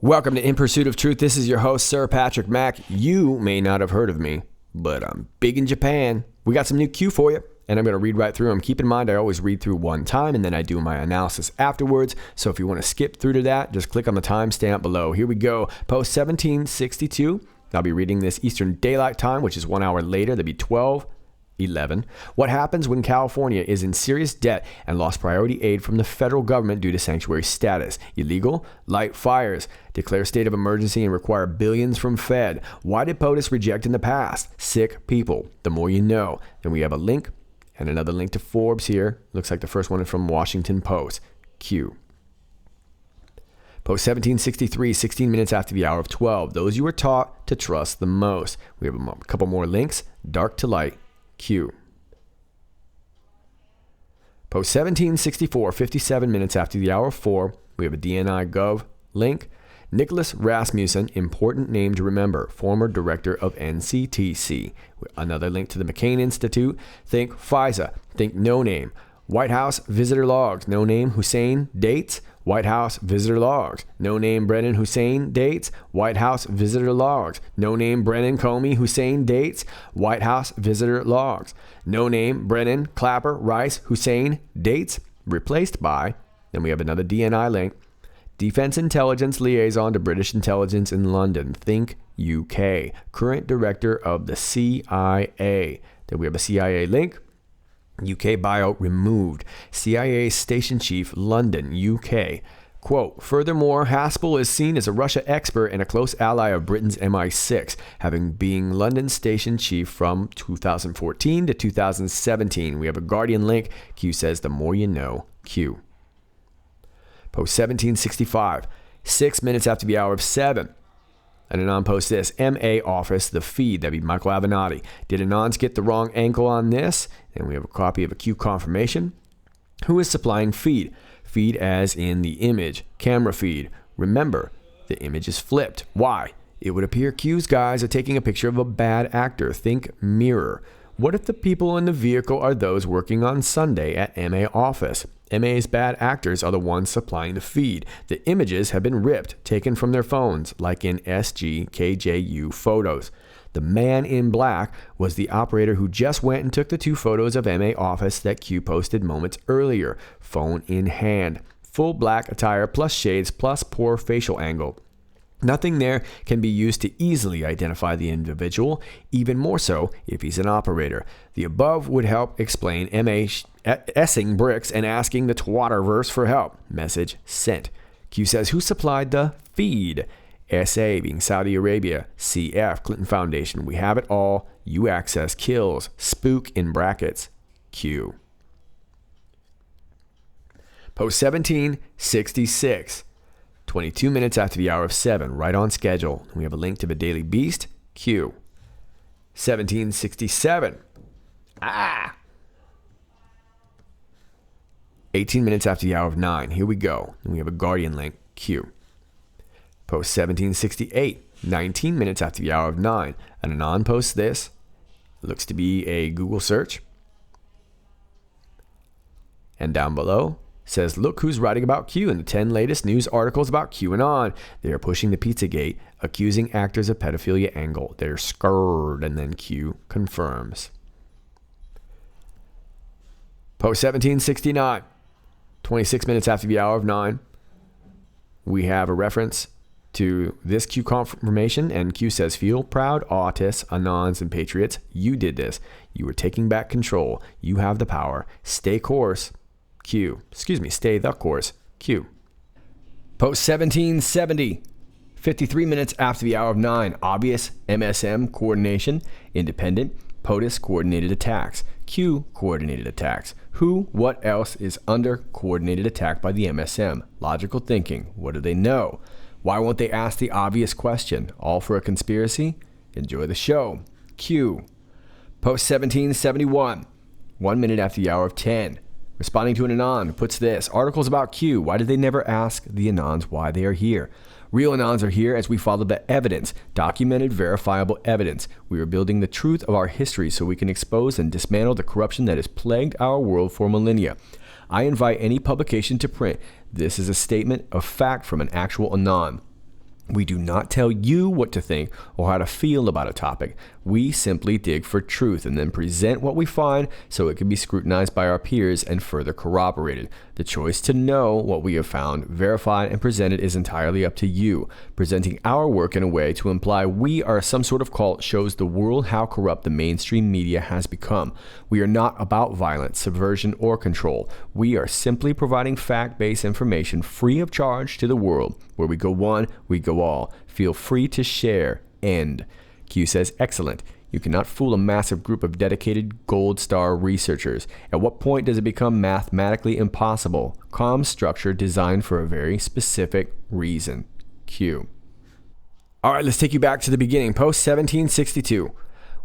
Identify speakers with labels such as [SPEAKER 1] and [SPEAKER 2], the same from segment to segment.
[SPEAKER 1] Welcome to In Pursuit of Truth. This is your host, Sir Patrick Mack. You may not have heard of me, but I'm big in Japan. We got some new Q for you, and I'm going to read right through them. Keep in mind, I always read through one time, and then I do my analysis afterwards. So if you want to skip through to that, just click on the timestamp below. Here we go. Post 1762. I'll be reading this Eastern Daylight Time, which is 1 hour later. That'd be 12:11. What happens when California is in serious debt and lost priority aid from the federal government due to sanctuary status? Illegal? Light fires. Declare state of emergency and require billions from Fed. Why did POTUS reject in the past? Sick people. The more you know. Then we have a link and another link to Forbes here. Looks like the first one is from Washington Post. Q. Post 1763, 16 minutes after the hour of 12. Those you were taught to trust the most. We have a couple more links. Dark to light. Q. Post 1764, 57 minutes after the hour of 4, we have a DNI Gov link. Nicholas Rasmussen, important name to remember, former director of NCTC. Another link to the McCain Institute. Think FISA. Think no name. White House visitor logs. No name Hussein dates. White House visitor logs. No name Brennan Hussein dates. White House visitor logs. No name Brennan Comey Hussein dates. White House visitor logs. No name Brennan Clapper Rice Hussein dates. Replaced by, then we have another DNI link. Defense Intelligence Liaison to British Intelligence in London. Think UK. Current director of the CIA. Then we have a CIA link. UK bio removed. CIA Station Chief, London, UK. Quote, furthermore, Haspel is seen as a Russia expert and a close ally of Britain's MI6, having been London Station Chief from 2014 to 2017. We have a Guardian link. Q says, the more you know. Q. Post 1765, 6 minutes after the hour of 7. And Anon posts this, MA office, the feed, that'd be Michael Avenatti. Did Anons get the wrong angle on this? And we have a copy of a Q confirmation. Who is supplying feed? Feed as in the image, camera feed. Remember, the image is flipped. Why? It would appear Q's guys are taking a picture of a bad actor. Think mirror. What if the people in the vehicle are those working on Sunday at MA office? MA's bad actors are the ones supplying the feed. The images have been ripped, taken from their phones, like in SGKJU photos. The man in black was the operator who just went and took the 2 photos of MA office that Q posted moments earlier, phone in hand. Full black attire plus shades plus poor facial angle. Nothing there can be used to easily identify the individual, even more so if he's an operator. The above would help explain MA essing bricks and asking the Twatterverse for help. Message sent. Q says, who supplied the feed? SA being Saudi Arabia. CF, Clinton Foundation. We have it all. U access kills. Spook in brackets. Q. Post 1766. 22 minutes after the hour of 7, right on schedule. We have a link to the Daily Beast. Q. 1767. 18 minutes after the hour of 9. Here we go. And we have a Guardian link. Q. Post 1768. 19 minutes after the hour of 9. And Anon posts this. It looks to be a Google search. And down below says, look who's writing about Q in the 10 latest news articles about QAnon. They are pushing the Pizzagate, accusing actors of pedophilia angle. They're scared, and then Q confirms. Post 1769, 26 minutes after the hour of 9. We have a reference to this Q confirmation, and Q says, feel proud, autists, Anons, and patriots. You did this. You were taking back control. You have the power. Stay course. Q. Stay the course. Q. Post 1770. 53 minutes after the hour of 9. Obvious MSM coordination. Independent. POTUS coordinated attacks. Q coordinated attacks. Who, what else is under coordinated attack by the MSM? Logical thinking. What do they know? Why won't they ask the obvious question? All for a conspiracy? Enjoy the show. Q. Post 1771. 1 minute after the hour of 10. Responding to an Anon puts this, articles about Q. Why did they never ask the Anons why they are here? Real Anons are here as we follow the evidence, documented, verifiable evidence. We are building the truth of our history so we can expose and dismantle the corruption that has plagued our world for millennia. I invite any publication to print. This is a statement of fact from an actual Anon. We do not tell you what to think or how to feel about a topic. We simply dig for truth and then present what we find so it can be scrutinized by our peers and further corroborated. The choice to know what we have found, verified, and presented is entirely up to you. Presenting our work in a way to imply we are some sort of cult shows the world how corrupt the mainstream media has become. We are not about violence, subversion, or control. We are simply providing fact-based information free of charge to the world. Where we go one, we go all. Feel free to share. End. Q says, excellent. You cannot fool a massive group of dedicated gold star researchers. At what point does it become mathematically impossible? Calm structure designed for a very specific reason. Q. All right, let's take you back to the beginning. Post 1762.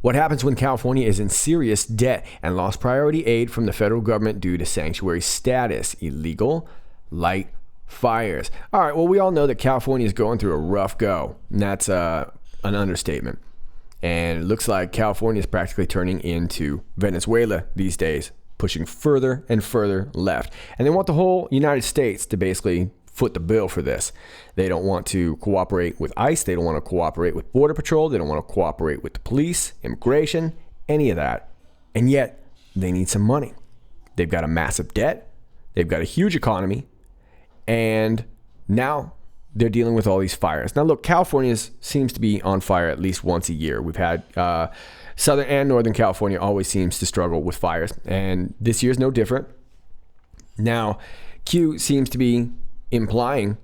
[SPEAKER 1] What happens when California is in serious debt and lost priority aid from the federal government due to sanctuary status? Illegal light fires. All right, well, we all know that California is going through a rough go, and that's an understatement. And it looks like California is practically turning into Venezuela these days, pushing further and further left. And they want the whole United States to basically foot the bill for this. They don't want to cooperate with ICE. They don't want to cooperate with Border Patrol. They don't want to cooperate with the police, immigration, any of that. And yet, they need some money. They've got a massive debt. They've got a huge economy. And now they're dealing with all these fires. Now, look, California seems to be on fire at least once a year. We've had Southern and Northern California always seems to struggle with fires. And this year's no different. Now, Q seems to be implying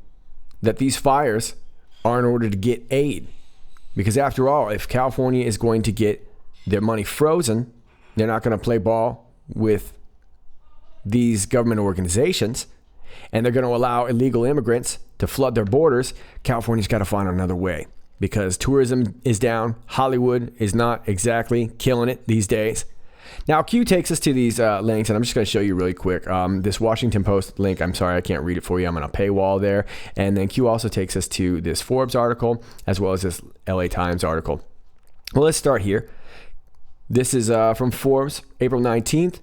[SPEAKER 1] that these fires are in order to get aid. Because after all, if California is going to get their money frozen, they're not going to play ball with these government organizations, and they're going to allow illegal immigrants to flood their borders. California's got to find another way because tourism is down. Hollywood is not exactly killing it these days. Now, Q takes us to these links, and I'm just going to show you really quick. This Washington Post link, I'm sorry, I can't read it for you. I'm going to paywall there. And then Q also takes us to this Forbes article, as well as this LA Times article. Well, let's start here. This is from Forbes, April 19th.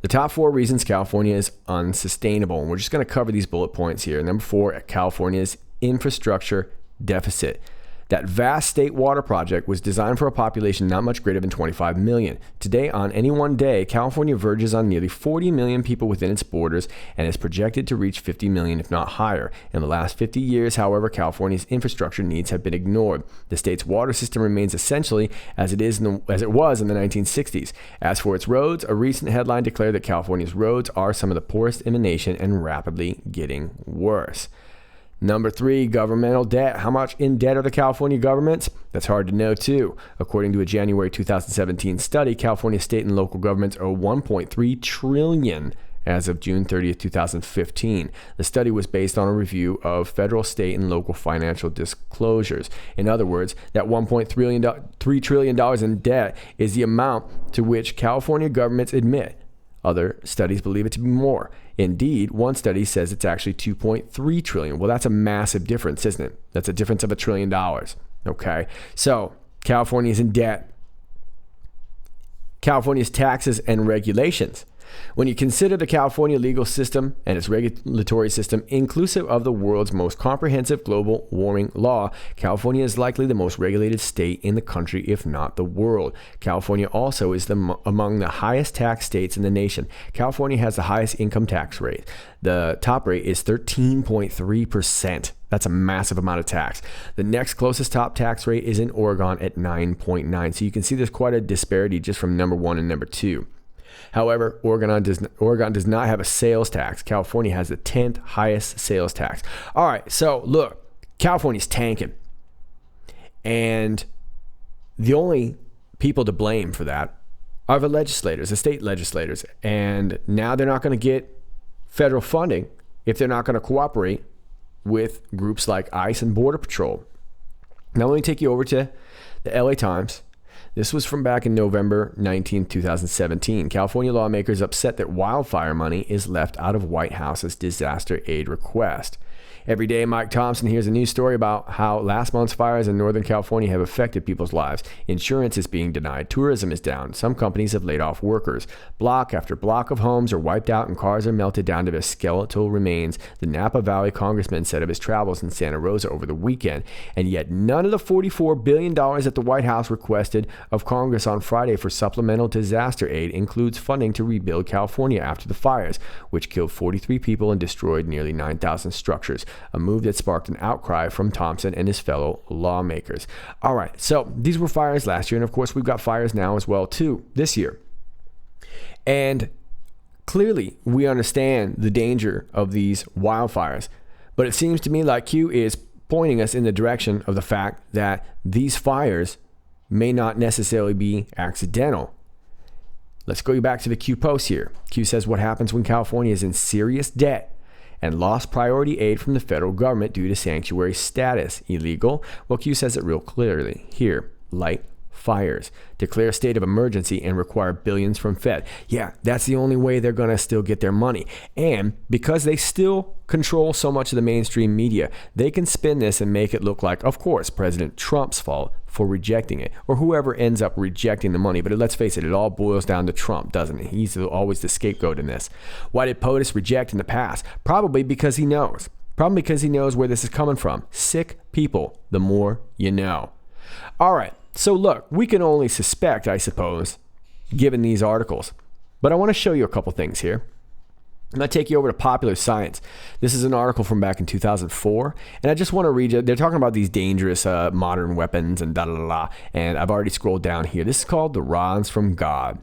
[SPEAKER 1] The top 4 reasons California is unsustainable. And we're just going to cover these bullet points here. Number 4, California's infrastructure deficit. That vast state water project was designed for a population not much greater than 25 million. Today, on any one day, California verges on nearly 40 million people within its borders and is projected to reach 50 million, if not higher. In the last 50 years, however, California's infrastructure needs have been ignored. The state's water system remains essentially as it was in the 1960s. As for its roads, a recent headline declared that California's roads are some of the poorest in the nation and rapidly getting worse. Number 3, governmental debt. How much in debt are the California governments? That's hard to know too. According to a January 2017 study, California state and local governments owe $1.3 trillion as of June 30th, 2015. The study was based on a review of federal, state, and local financial disclosures. In other words, that $1.3 trillion in debt is the amount to which California governments admit. Other studies believe it to be more. Indeed, one study says it's actually $2.3 trillion. Well, that's a massive difference, isn't it? That's a difference of $1 trillion. Okay, so California is in debt. California's taxes and regulations. When you consider the California legal system and its regulatory system inclusive of the world's most comprehensive global warming law, California is likely the most regulated state in the country, if not the world. California also is among the highest tax states in the nation. California has the highest income tax rate. The top rate is 13.3%. That's a massive amount of tax. The next closest top tax rate is in Oregon at 9.9%. So you can see there's quite a disparity just from number 1 and number 2. However, Oregon does not have a sales tax. California has the 10th highest sales tax. All right, so look, California's tanking. And the only people to blame for that are the legislators, the state legislators. And now they're not going to get federal funding if they're not going to cooperate with groups like ICE and Border Patrol. Now let me take you over to the LA Times. This was from back in November 19, 2017. California lawmakers upset that wildfire money is left out of White House's disaster aid request. Every day, Mike Thompson hears a news story about how last month's fires in Northern California have affected people's lives. Insurance is being denied. Tourism is down. Some companies have laid off workers. Block after block of homes are wiped out and cars are melted down to their skeletal remains, the Napa Valley congressman said of his travels in Santa Rosa over the weekend. And yet none of the $44 billion that the White House requested of Congress on Friday for supplemental disaster aid includes funding to rebuild California after the fires, which killed 43 people and destroyed nearly 9,000 structures, a move that sparked an outcry from Thompson and his fellow lawmakers. All right, so these were fires last year, and of course we've got fires now as well too this year. And clearly we understand the danger of these wildfires, but it seems to me like Q is pointing us in the direction of the fact that these fires may not necessarily be accidental. Let's go back to the Q post here. Q says, what happens when California is in serious debt and lost priority aid from the federal government due to sanctuary status? Illegal? Well, Q says it real clearly here. Light fires. Declare a state of emergency and require billions from Fed. Yeah, that's the only way they're going to still get their money. And because they still control so much of the mainstream media, they can spin this and make it look like, of course, President Trump's fault for rejecting it, or whoever ends up rejecting the money. But let's face it, it all boils down to Trump, doesn't it? He's always the scapegoat in this. Why did POTUS reject in the past? Probably because he knows. Probably because he knows where this is coming from. Sick people, the more you know. All right. So look, we can only suspect, I suppose, given these articles. But I want to show you a couple things here. I'm going to take you over to Popular Science. This is an article from back in 2004. And I just want to read you. They're talking about these dangerous modern weapons and da-da-da-da. And I've already scrolled down here. This is called The Rods from God.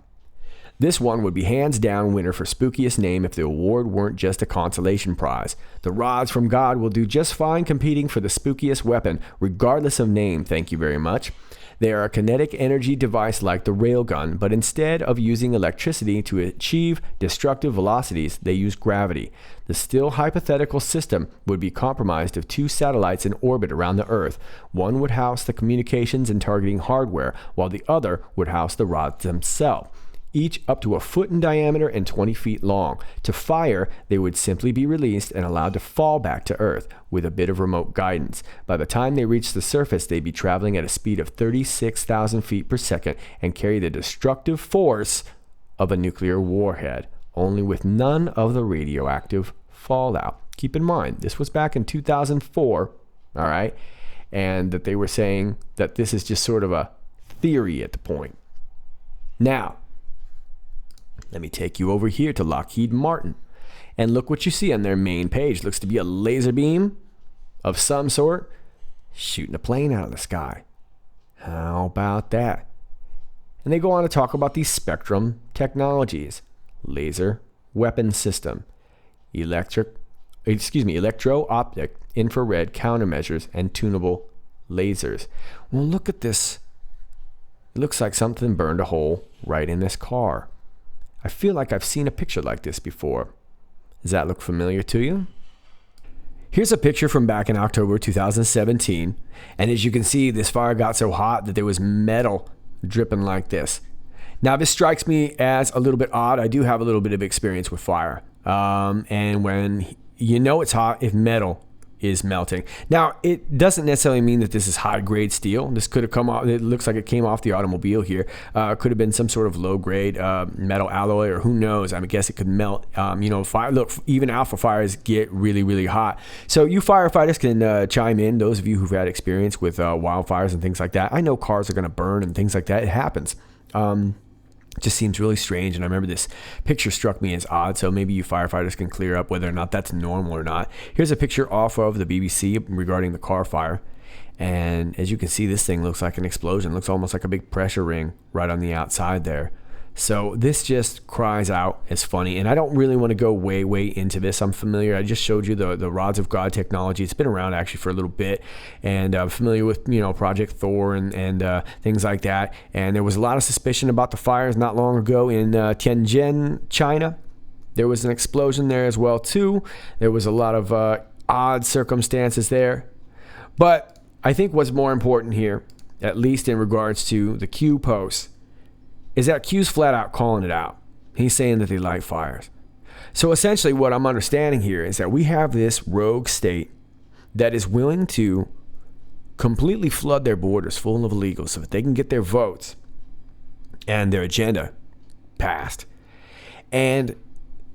[SPEAKER 1] This one would be hands down winner for spookiest name if the award weren't just a consolation prize. The Rods from God will do just fine competing for the spookiest weapon, regardless of name, thank you very much. They are a kinetic energy device like the railgun, but instead of using electricity to achieve destructive velocities, they use gravity. The still hypothetical system would be comprised of two satellites in orbit around the Earth. One would house the communications and targeting hardware, while the other would house the rods themselves, each up to a foot in diameter and 20 feet long. To fire, they would simply be released and allowed to fall back to Earth with a bit of remote guidance. By the time they reach the surface, they'd be traveling at a speed of 36,000 feet per second and carry the destructive force of a nuclear warhead, only with none of the radioactive fallout. Keep in mind, this was back in 2004, all right? And that they were saying that this is just sort of a theory at the point. Now, let me take you over here to Lockheed Martin. And look what you see on their main page. Looks to be a laser beam of some sort shooting a plane out of the sky. How about that? And they go on to talk about these spectrum technologies. Laser weapon system, electro-optic infrared countermeasures, and tunable lasers. Well, look at this. It looks like something burned a hole right in this car. I feel like I've seen a picture like this before. Does that look familiar to you? Here's a picture from back in October 2017. And as you can see, this fire got so hot that there was metal dripping like this. Now, this strikes me as a little bit odd. I do have a little bit of experience with fire. And when you know it's hot, if metal is melting. Now, it doesn't necessarily mean that this is high-grade steel. This could have come off, it looks like it came off the automobile here. Could have been some sort of low-grade metal alloy, or who knows. I guess it could melt. Fire. Look, even alpha fires get really, really hot. So you firefighters can chime in, those of you who've had experience with wildfires and things like that. I know cars are going to burn and things like that. It happens. It just seems really strange, and I remember this picture struck me as odd, so maybe you firefighters can clear up whether or not that's normal or not. Here's a picture off of the BBC regarding the car fire, and as you can see, this thing looks like an explosion. It looks almost like a big pressure ring right on the outside there. So this just cries out as funny, and I don't really want to go way into this. I'm familiar. I just showed you the Rods of God technology. It's been around actually for a little bit, and I'm familiar with Project Thor and things like that. And there was a lot of suspicion about the fires not long ago in Tianjin, China. There was an explosion there as well too. There was a lot of odd circumstances there, but I think what's more important here, at least in regards to the Q post, is that Q's flat out calling it out. He's saying that they light fires. So essentially what I'm understanding here is that we have this rogue state that is willing to completely flood their borders full of illegals so that they can get their votes and their agenda passed. And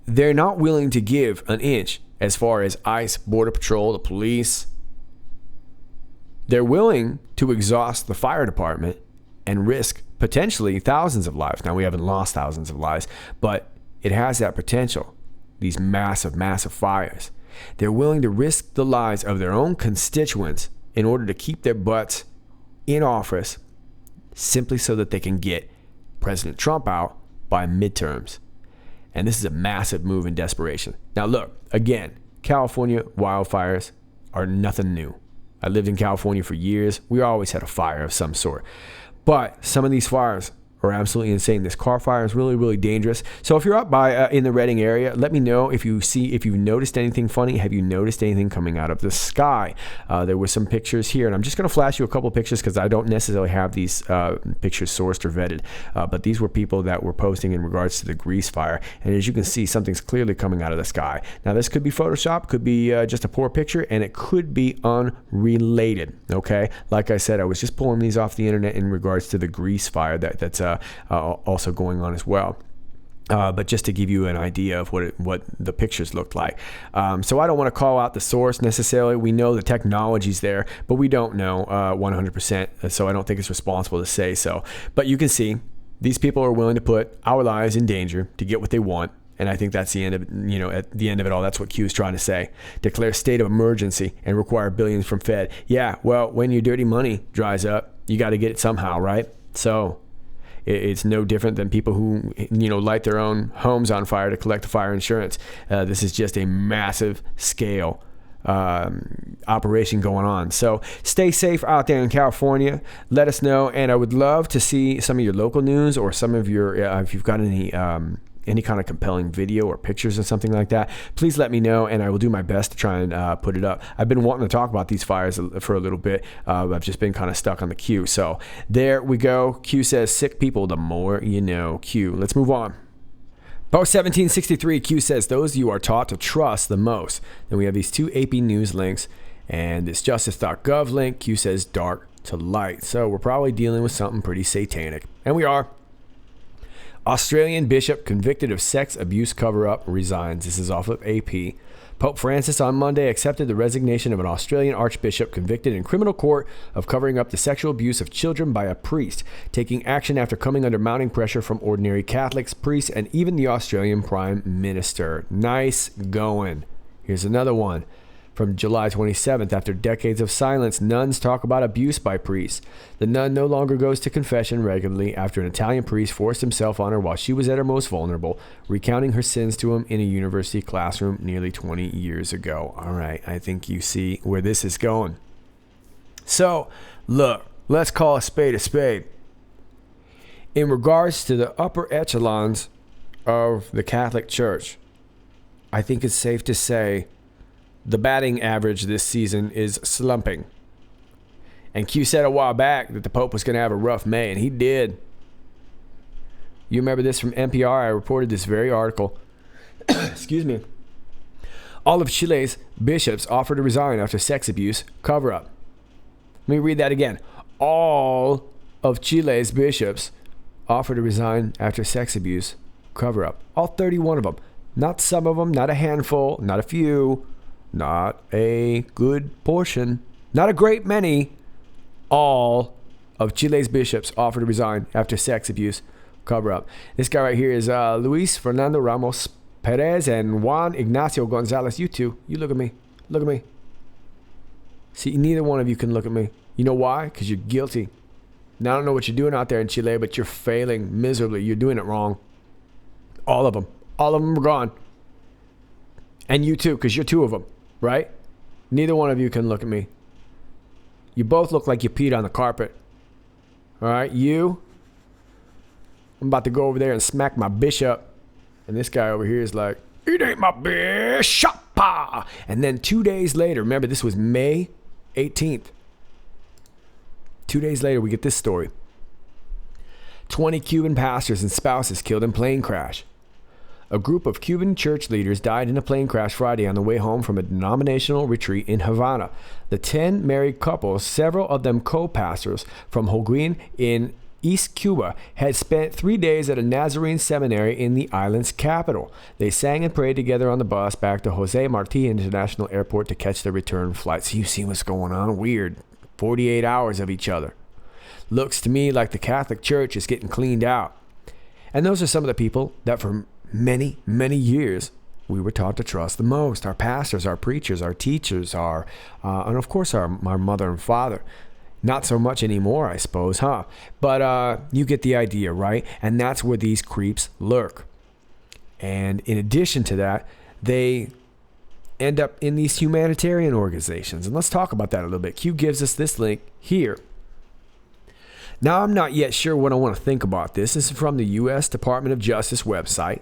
[SPEAKER 1] they're not willing to give an inch as far as ICE, Border Patrol, the police. They're willing to exhaust the fire department and risk potentially thousands of lives. Now, we haven't lost thousands of lives, but it has that potential, these massive, massive fires. They're willing to risk the lives of their own constituents in order to keep their butts in office simply so that they can get President Trump out by midterms. And this is a massive move in desperation. Now, look, again, California wildfires are nothing new. I lived in California for years. We always had a fire of some sort. But some of these fires are absolutely insane. This car fire is really, really dangerous. So if you're up by in the Redding area, let me know if you've noticed anything funny. Have you noticed anything coming out of the sky? There were some pictures here, and I'm just going to flash you a couple pictures because I don't necessarily have these pictures sourced or vetted. But these were people that were posting in regards to the grease fire. And as you can see, something's clearly coming out of the sky. Now, this could be Photoshop, could be just a poor picture, and it could be unrelated. Okay? Like I said, I was just pulling these off the internet in regards to the grease fire that's also going on as well. But just to give you an idea of what the pictures looked like. So I don't want to call out the source necessarily. We know the technology's there, but we don't know 100%. So I don't think it's responsible to say so. But you can see these people are willing to put our lives in danger to get what they want. And I think that's the end of it. At the end of it all, that's what Q is trying to say. Declare state of emergency and require billions from Fed. Yeah, well, when your dirty money dries up, you got to get it somehow, right? So it's no different than people who, light their own homes on fire to collect the fire insurance. This is just a massive scale operation going on. So stay safe out there in California. Let us know, and I would love to see some of your local news or some of your, if you've got any kind of compelling video or pictures or something like that, please let me know, and I will do my best to try and put it up. I've been wanting to talk about these fires for a little bit. I've just been kind of stuck on the Q. So there we go. Q says, sick people, the more you know. Q. Let's move on. Post 1763, Q says, those you are taught to trust the most. Then we have these two AP News links, and this justice.gov link. Q says, dark to light. So we're probably dealing with something pretty satanic. And we are. Australian bishop convicted of sex abuse cover-up resigns. This is off of AP. Pope Francis on Monday accepted the resignation of an Australian archbishop convicted in criminal court of covering up the sexual abuse of children by a priest, taking action after coming under mounting pressure from ordinary Catholics, priests, and even the Australian Prime Minister. Nice going. Here's another one. From July 27th, after decades of silence, nuns talk about abuse by priests. The nun no longer goes to confession regularly after an Italian priest forced himself on her while she was at her most vulnerable, recounting her sins to him in a university classroom nearly 20 years ago. All right, I think you see where this is going. So, look, let's call a spade a spade. In regards to the upper echelons of the Catholic Church, I think it's safe to say the batting average this season is slumping. And Q said a while back that the Pope was going to have a rough May, and he did. You remember this from NPR? I reported this very article. Excuse me. All of Chile's bishops offered to resign after sex abuse cover-up. Let me read that again. All of Chile's bishops offered to resign after sex abuse cover-up. All 31 of them. Not some of them, not a handful, not a few. Not a good portion, not a great many. All of Chile's bishops offered to resign after sex abuse cover-up. This guy right here is Luis Fernando Ramos Perez and Juan Ignacio Gonzalez. You two, you look at me. Look at me. See, neither one of you can look at me. You know why? Because you're guilty. Now, I don't know what you're doing out there in Chile, but you're failing miserably. You're doing it wrong. All of them. All of them are gone. And you too, because you're two of them. Right? Neither one of you can look at me. You both look like you peed on the carpet. All right? You. I'm about to go over there and smack my bishop. And this guy over here is like, it ain't my bishop. And then 2 days later, remember this was May 18th. 2 days later, we get this story. 20 Cuban pastors and spouses killed in plane crash. A group of Cuban church leaders died in a plane crash Friday on the way home from a denominational retreat in Havana. The 10 married couples, several of them co-pastors from Holguin in East Cuba, had spent 3 days at a Nazarene seminary in the island's capital. They sang and prayed together on the bus back to Jose Marti International Airport to catch their return flight. So you see what's going on? Weird. 48 hours of each other. Looks to me like the Catholic Church is getting cleaned out. And those are some of the people that for many, many years we were taught to trust the most. Our pastors, our preachers, our teachers, and of course our mother and father. Not so much anymore, I suppose, huh? But you get the idea, right? And that's where these creeps lurk. And in addition to that, they end up in these humanitarian organizations. And let's talk about that a little bit. Q gives us this link here. Now, I'm not yet sure what I want to think about this. This is from the U.S. Department of Justice website.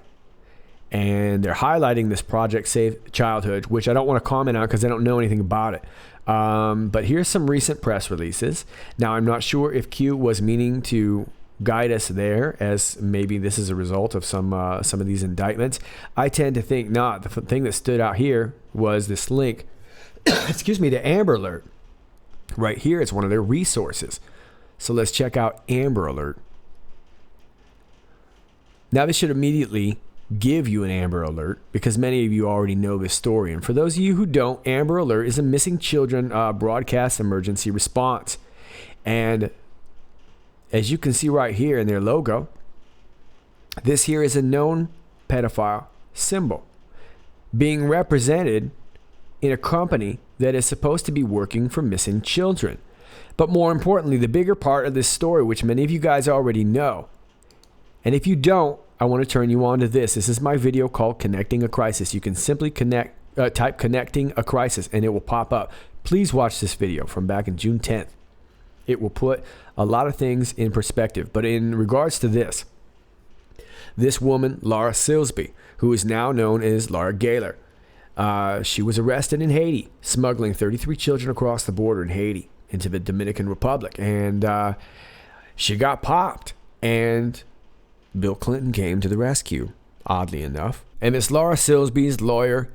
[SPEAKER 1] And they're highlighting this Project Save Childhood, which I don't want to comment on because I don't know anything about it. But here's some recent press releases. Now, I'm not sure if Q was meaning to guide us there, as maybe this is a result of some of these indictments. I tend to think not. The thing that stood out here was this link, to Amber Alert. Right here, it's one of their resources. So let's check out Amber Alert. Now, this should immediately give you an Amber Alert because many of you already know this story. And for those of you who don't, Amber Alert is a missing children broadcast emergency response. And as you can see right here in their logo, this here is a known pedophile symbol being represented in a company that is supposed to be working for missing children. But more importantly, the bigger part of this story, which many of you guys already know, and if you don't, I want to turn you on to this. This is my video called Connecting a Crisis. You can simply type Connecting a Crisis and it will pop up. Please watch this video from back in June 10th. It will put a lot of things in perspective. But in regards to this woman, Laura Silsby, who is now known as Laura Gaylor, she was arrested in Haiti, smuggling 33 children across the border in Haiti into the Dominican Republic. And she got popped. And Bill Clinton came to the rescue, oddly enough. And Miss Laura Silsby's lawyer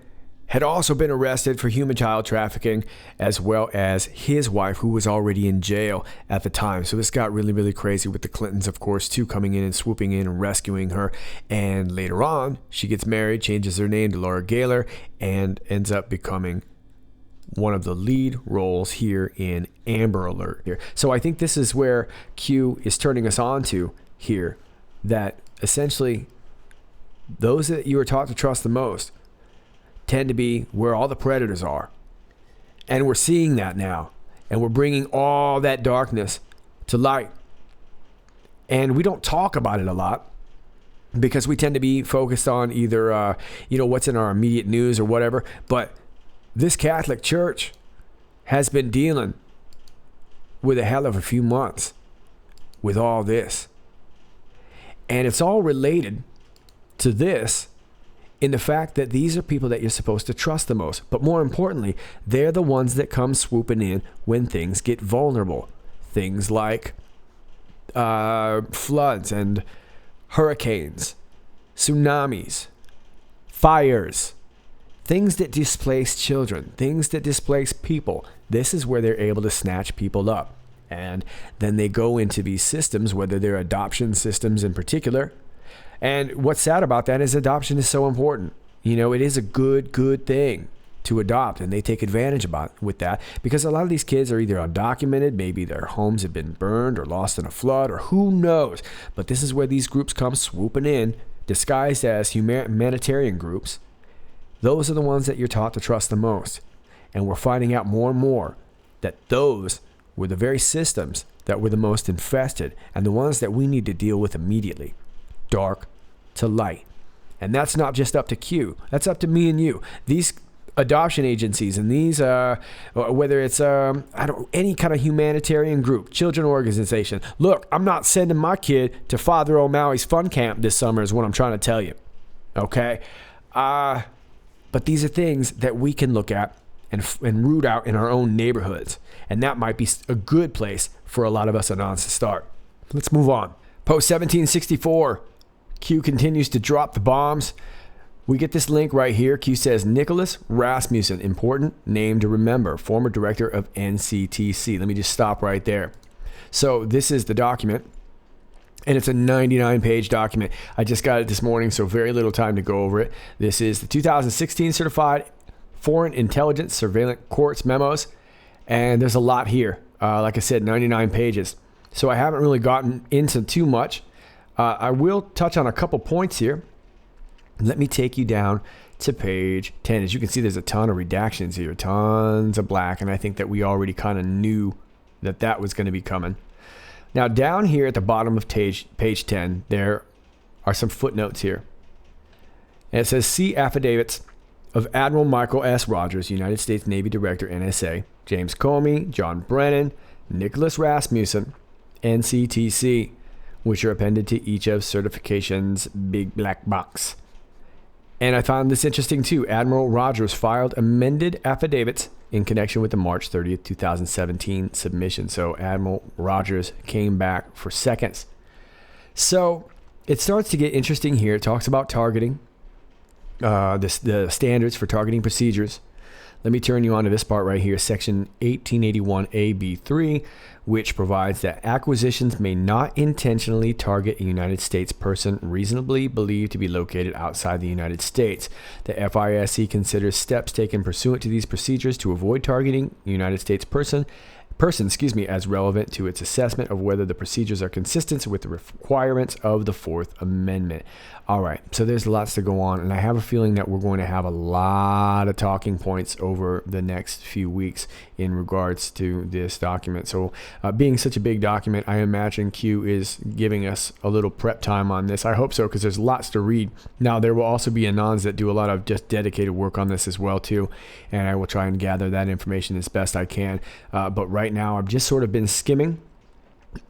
[SPEAKER 1] had also been arrested for human child trafficking, as well as his wife, who was already in jail at the time. So this got really, really crazy with the Clintons, of course, too, coming in and swooping in and rescuing her. And later on, she gets married, changes her name to Laura Gaylor, and ends up becoming one of the lead roles here in Amber Alert here. So I think this is where Q is turning us on to here, that essentially those that you are taught to trust the most tend to be where all the predators are. And we're seeing that now. And we're bringing all that darkness to light. And we don't talk about it a lot because we tend to be focused on either, what's in our immediate news or whatever. But this Catholic Church has been dealing with a hell of a few months with all this. And it's all related to this in the fact that these are people that you're supposed to trust the most. But more importantly, they're the ones that come swooping in when things get vulnerable. Things like floods and hurricanes, tsunamis, fires, things that displace children, things that displace people. This is where they're able to snatch people up. And then they go into these systems, whether they're adoption systems in particular. And what's sad about that is adoption is so important. It is a good thing to adopt, and they take advantage with that because a lot of these kids are either undocumented, maybe their homes have been burned or lost in a flood, or who knows. But this is where these groups come swooping in, disguised as humanitarian groups. Those are the ones that you're taught to trust the most. And we're finding out more and more that those were the very systems that were the most infested and the ones that we need to deal with immediately. Dark to light. And that's not just up to Q. That's up to me and you. These adoption agencies and these, whether it's any kind of humanitarian group, children organization. Look, I'm not sending my kid to Father O'Malley's fun camp this summer is what I'm trying to tell you. Okay? But these are things that we can look at and root out in our own neighborhoods. And that might be a good place for a lot of us Anons to start. Let's move on. Post 1764. Q continues to drop the bombs. We get this link right here. Q says, Nicholas Rasmussen, important name to remember, former director of NCTC. Let me just stop right there. So this is the document, and it's a 99-page document. I just got it this morning, so very little time to go over it. This is the 2016 Certified Foreign Intelligence Surveillance Courts Memos, and there's a lot here. Like I said, 99 pages. So I haven't really gotten into too much. I will touch on a couple points here. Let me take you down to page 10. As you can see, there's a ton of redactions here, tons of black, and I think that we already kind of knew that that was going to be coming. Now, down here at the bottom of page 10, there are some footnotes here. And it says, see affidavits of Admiral Michael S. Rogers, United States Navy Director, NSA, James Comey, John Brennan, Nicholas Rasmussen, NCTC, which are appended to each of certification's big black box. And I found this interesting too. Admiral Rogers filed amended affidavits in connection with the March 30th, 2017 submission. So Admiral Rogers came back for seconds. So it starts to get interesting here. It talks about targeting, the standards for targeting procedures. Let me turn you on to this part right here, section 1881A(b)(3), which provides that acquisitions may not intentionally target a United States person reasonably believed to be located outside the United States. The FISC considers steps taken pursuant to these procedures to avoid targeting a United States person as relevant to its assessment of whether the procedures are consistent with the requirements of the Fourth Amendment. All right, so there's lots to go on, and I have a feeling that we're going to have a lot of talking points over the next few weeks in regards to this document. So being such a big document, I imagine Q is giving us a little prep time on this. I hope so, because there's lots to read. Now, there will also be Anons that do a lot of just dedicated work on this as well, too, and I will try and gather that information as best I can. But right now, I've just sort of been skimming.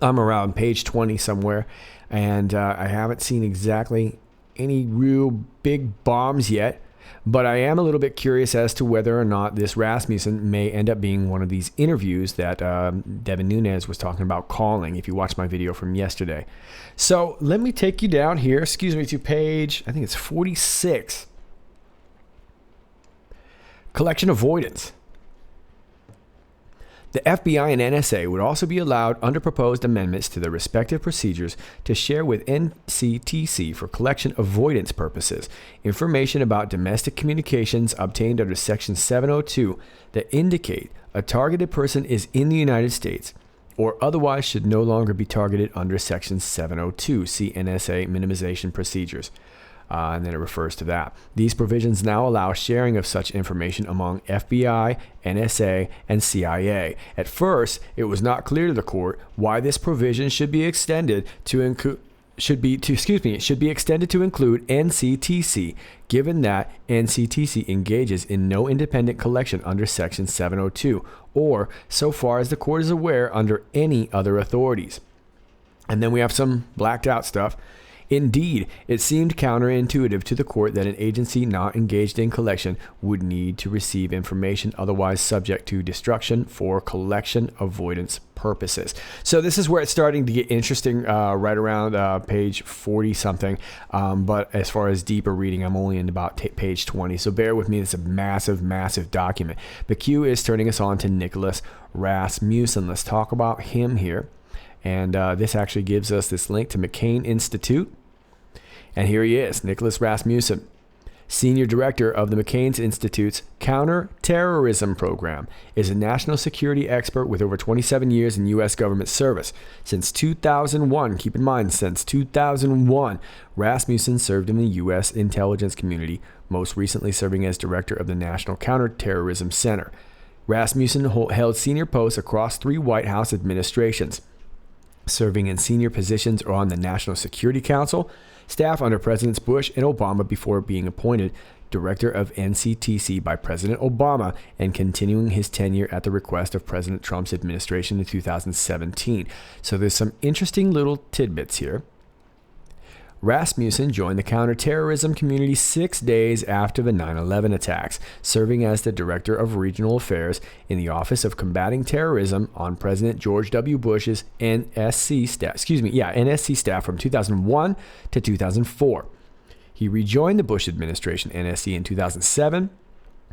[SPEAKER 1] I'm around page 20 somewhere, and I haven't seen exactly any real big bombs yet, but I am a little bit curious as to whether or not this Rasmussen may end up being one of these interviews that Devin Nunes was talking about calling, if you watched my video from yesterday. So let me take you down here, to page, I think it's 46. Collection avoidance. The FBI and NSA would also be allowed under proposed amendments to their respective procedures to share with NCTC for collection avoidance purposes information about domestic communications obtained under Section 702 that indicate a targeted person is in the United States or otherwise should no longer be targeted under Section 702, see NSA minimization procedures. And then it refers to that. These provisions now allow sharing of such information among FBI, NSA, and CIA. At first, it was not clear to the court why this provision should be extended to include NCTC, given that NCTC engages in no independent collection under Section 702, or, so far as the court is aware, under any other authorities. And then we have some blacked out stuff. Indeed, it seemed counterintuitive to the court that an agency not engaged in collection would need to receive information otherwise subject to destruction for collection avoidance purposes. So this is where it's starting to get interesting, right around page 40-something. But as far as deeper reading, I'm only in about page 20. So bear with me. It's a massive, massive document. But Q is turning us on to Nicholas Rasmussen. Let's talk about him here. And this actually gives us this link to McCain Institute. And here he is, Nicholas Rasmussen, Senior Director of the McCain Institute's Counter-Terrorism Program, is a national security expert with over 27 years in U.S. government service. Since 2001, keep in mind, since 2001, Rasmussen served in the U.S. intelligence community, most recently serving as Director of the National Counterterrorism Center. Rasmussen held senior posts across 3 White House administrations, serving in senior positions on the National Security Council, staff under Presidents Bush and Obama before being appointed Director of NCTC by President Obama and continuing his tenure at the request of President Trump's administration in 2017. So there's some interesting little tidbits here. Rasmussen joined the counterterrorism community 6 days after the 9/11 attacks, serving as the Director of Regional Affairs in the Office of Combating Terrorism on President George W. Bush's NSC staff from 2001 to 2004. He rejoined the Bush administration NSC in 2007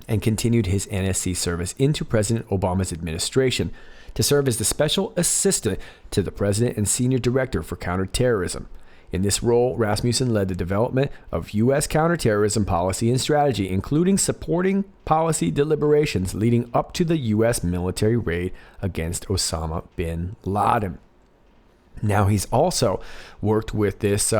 [SPEAKER 1] and continued his NSC service into President Obama's administration to serve as the special assistant to the president and senior director for counterterrorism. In this role, Rasmussen led the development of U.S. counterterrorism policy and strategy, including supporting policy deliberations leading up to the U.S. military raid against Osama bin Laden. Now, he's also worked with this,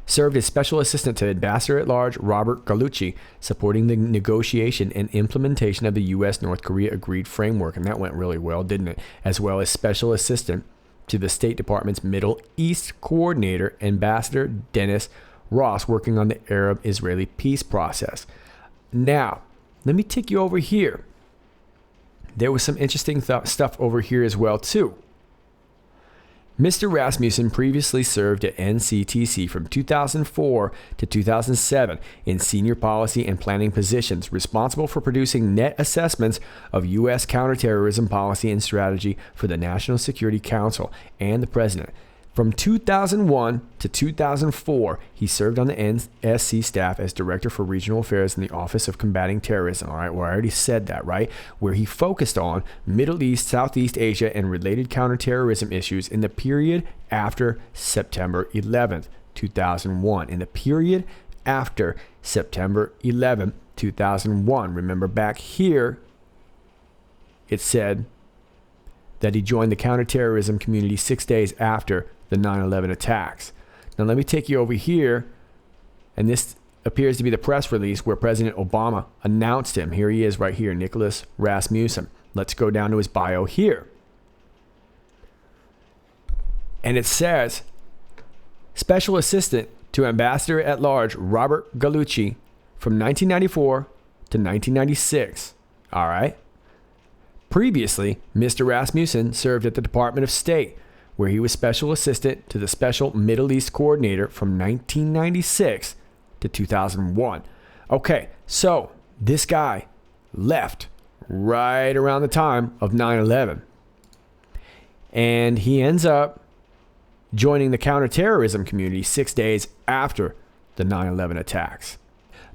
[SPEAKER 1] served as special assistant to Ambassador-at-Large Robert Gallucci, supporting the negotiation and implementation of the U.S.-North Korea Agreed Framework, and that went really well, didn't it? As well as special assistant to the State Department's Middle East coordinator, Ambassador Dennis Ross, working on the Arab-Israeli peace process. Now, let me take you over here. There was some interesting stuff over here as well, too. Mr. Rasmussen previously served at NCTC from 2004 to 2007 in senior policy and planning positions, responsible for producing net assessments of U.S. counterterrorism policy and strategy for the National Security Council and the President. From 2001 to 2004, he served on the NSC staff as Director for Regional Affairs in the Office of Combating Terrorism. All right, well, I already said that, right? Where he focused on Middle East, Southeast Asia, and related counterterrorism issues in the period after September 11th, 2001. In the period after September 11th, 2001. Remember back here, it said that he joined the counterterrorism community 6 days after the 9/11 attacks. Now let me take you over here, and this appears to be the press release where President Obama announced him. Here he is right here, Nicholas Rasmussen. Let's go down to his bio here. And it says, Special Assistant to Ambassador-at-Large Robert Gallucci from 1994 to 1996. All right. Previously, Mr. Rasmussen served at the Department of State, where he was Special Assistant to the Special Middle East Coordinator from 1996 to 2001. Okay, so this guy left right around the time of 9/11. And he ends up joining the counterterrorism community 6 days after the 9/11 attacks.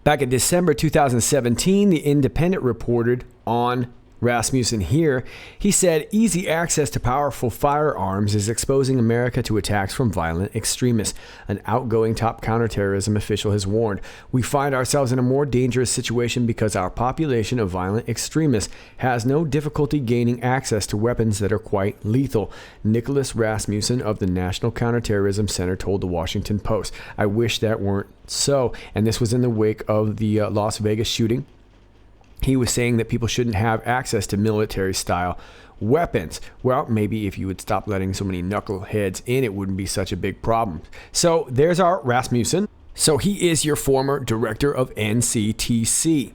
[SPEAKER 1] Back in December 2017, The Independent reported on Rasmussen here. He said, easy access to powerful firearms is exposing America to attacks from violent extremists. An outgoing top counterterrorism official has warned, we find ourselves in a more dangerous situation because our population of violent extremists has no difficulty gaining access to weapons that are quite lethal. Nicholas Rasmussen of the National Counterterrorism Center told the Washington Post. I wish that weren't so. And this was in the wake of the Las Vegas shooting. He was saying that people shouldn't have access to military-style weapons. Well, maybe if you would stop letting so many knuckleheads in, it wouldn't be such a big problem. So there's our Rasmussen. So he is your former director of NCTC.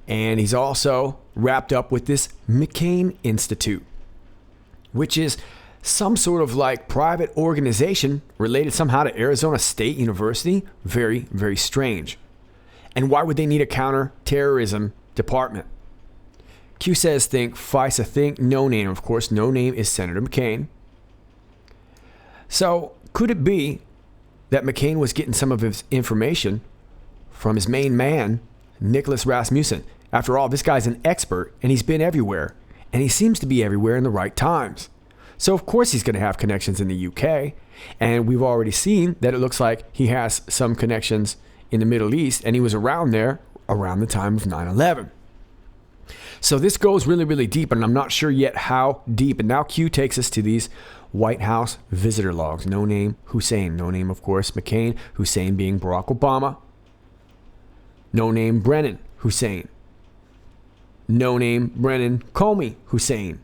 [SPEAKER 1] And he's also wrapped up with this McCain Institute, which is some sort of like private organization related somehow to Arizona State University. Very, very strange. And why would they need a counter-terrorism department? Q says think, FISA think, no name. Of course, no name is Senator McCain. So could it be that McCain was getting some of his information from his main man, Nicholas Rasmussen? After all, this guy's an expert and he's been everywhere. And he seems to be everywhere in the right times. So of course he's going to have connections in the UK. And we've already seen that it looks like he has some connections in the Middle East, and he was around there around the time of 9/11. So this goes really, really deep, and I'm not sure yet how deep. And now Q takes us to these White House visitor logs. No name Hussein. No name, of course, McCain. Hussein being Barack Obama. No name Brennan Hussein. No name Brennan Comey Hussein.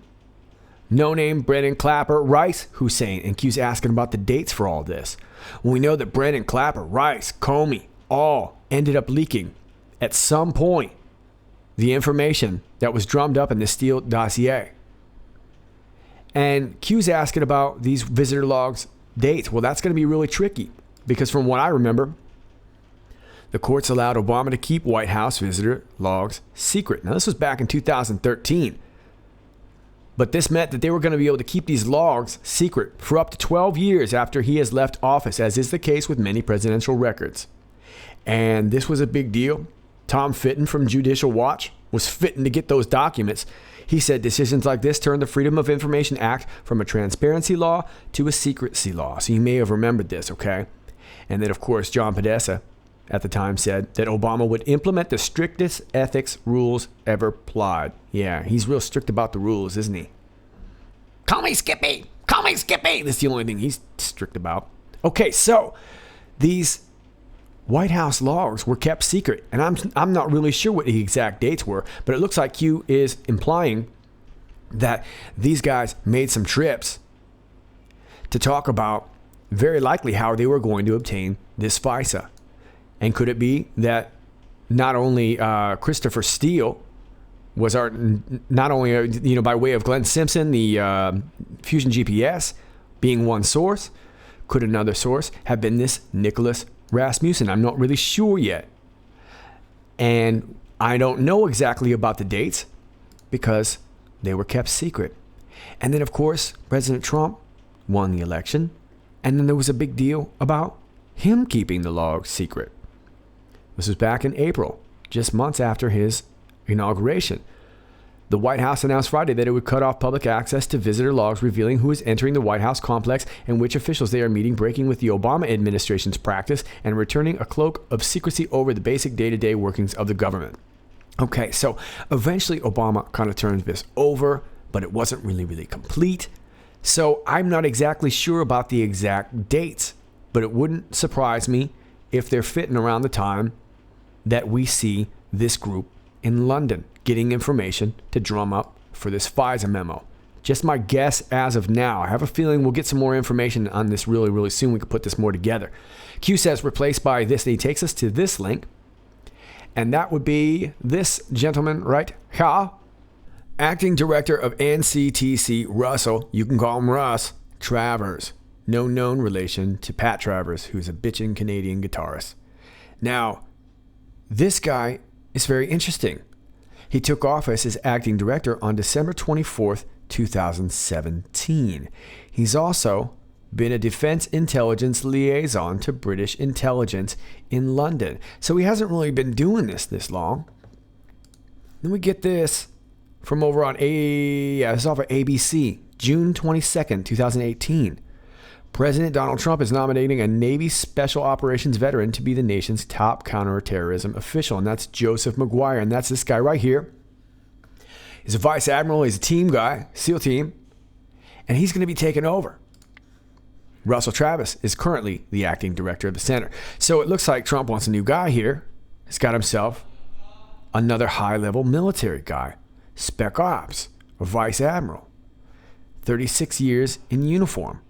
[SPEAKER 1] No name Brennan Clapper Rice Hussein. And Q's asking about the dates for all this. Well, we know that Brennan Clapper, Rice, Comey, all ended up leaking at some point the information that was drummed up in the Steele dossier. And Q's asking about these visitor logs dates. Well, that's going to be really tricky because from what I remember, the courts allowed Obama to keep White House visitor logs secret. Now, this was back in 2013. But this meant that they were going to be able to keep these logs secret for up to 12 years after he has left office, as is the case with many presidential records. And this was a big deal. Tom Fitton from Judicial Watch was fitting to get those documents. He said decisions like this turn the Freedom of Information Act from a transparency law to a secrecy law. So you may have remembered this, okay? And then, of course, John Podesta at the time said that Obama would implement the strictest ethics rules ever applied. Yeah, he's real strict about the rules, isn't he? Call me Skippy! Call me Skippy! That's the only thing he's strict about. Okay, so these White House logs were kept secret, and I'm not really sure what the exact dates were, but it looks like Q is implying that these guys made some trips to talk about very likely how they were going to obtain this FISA. And could it be that not only Christopher Steele was not only by way of Glenn Simpson, the Fusion GPS being one source, could another source have been this Nicholas Rasmussen? I'm not really sure yet. And I don't know exactly about the dates because they were kept secret. And then, of course, President Trump won the election. And then there was a big deal about him keeping the logs secret. This was back in April, just months after his inauguration. The White House announced Friday that it would cut off public access to visitor logs revealing who is entering the White House complex and which officials they are meeting, breaking with the Obama administration's practice and returning a cloak of secrecy over the basic day-to-day workings of the government. Okay, so eventually Obama kind of turned this over, but it wasn't really complete. So I'm not exactly sure about the exact dates, but it wouldn't surprise me if they're fitting around the time that we see this group in London getting information to drum up for this FISA memo. Just my guess as of now. I have a feeling we'll get some more information on this really soon. We can put this more together. Q says replaced by this, and he takes us to this link. And that would be this gentleman right here. Acting Director of NCTC, Russell, you can call him Russ, Travers. No known relation to Pat Travers, who's a bitchin' Canadian guitarist. Now, this guy is very interesting. He took office as acting director on December 24th, 2017. He's also been a defense intelligence liaison to British intelligence in London. So he hasn't really been doing this long. Then we get this from over on this is off of ABC, June 22nd, 2018. President Donald Trump is nominating a Navy Special Operations veteran to be the nation's top counterterrorism official, and that's Joseph McGuire, and that's this guy right here. He's a vice admiral, he's a team guy, SEAL team, and he's going to be taking over. Russell Travis is currently the acting director of the center. So it looks like Trump wants a new guy here. He's got himself another high-level military guy, Spec Ops, a vice admiral, 36 years in uniform.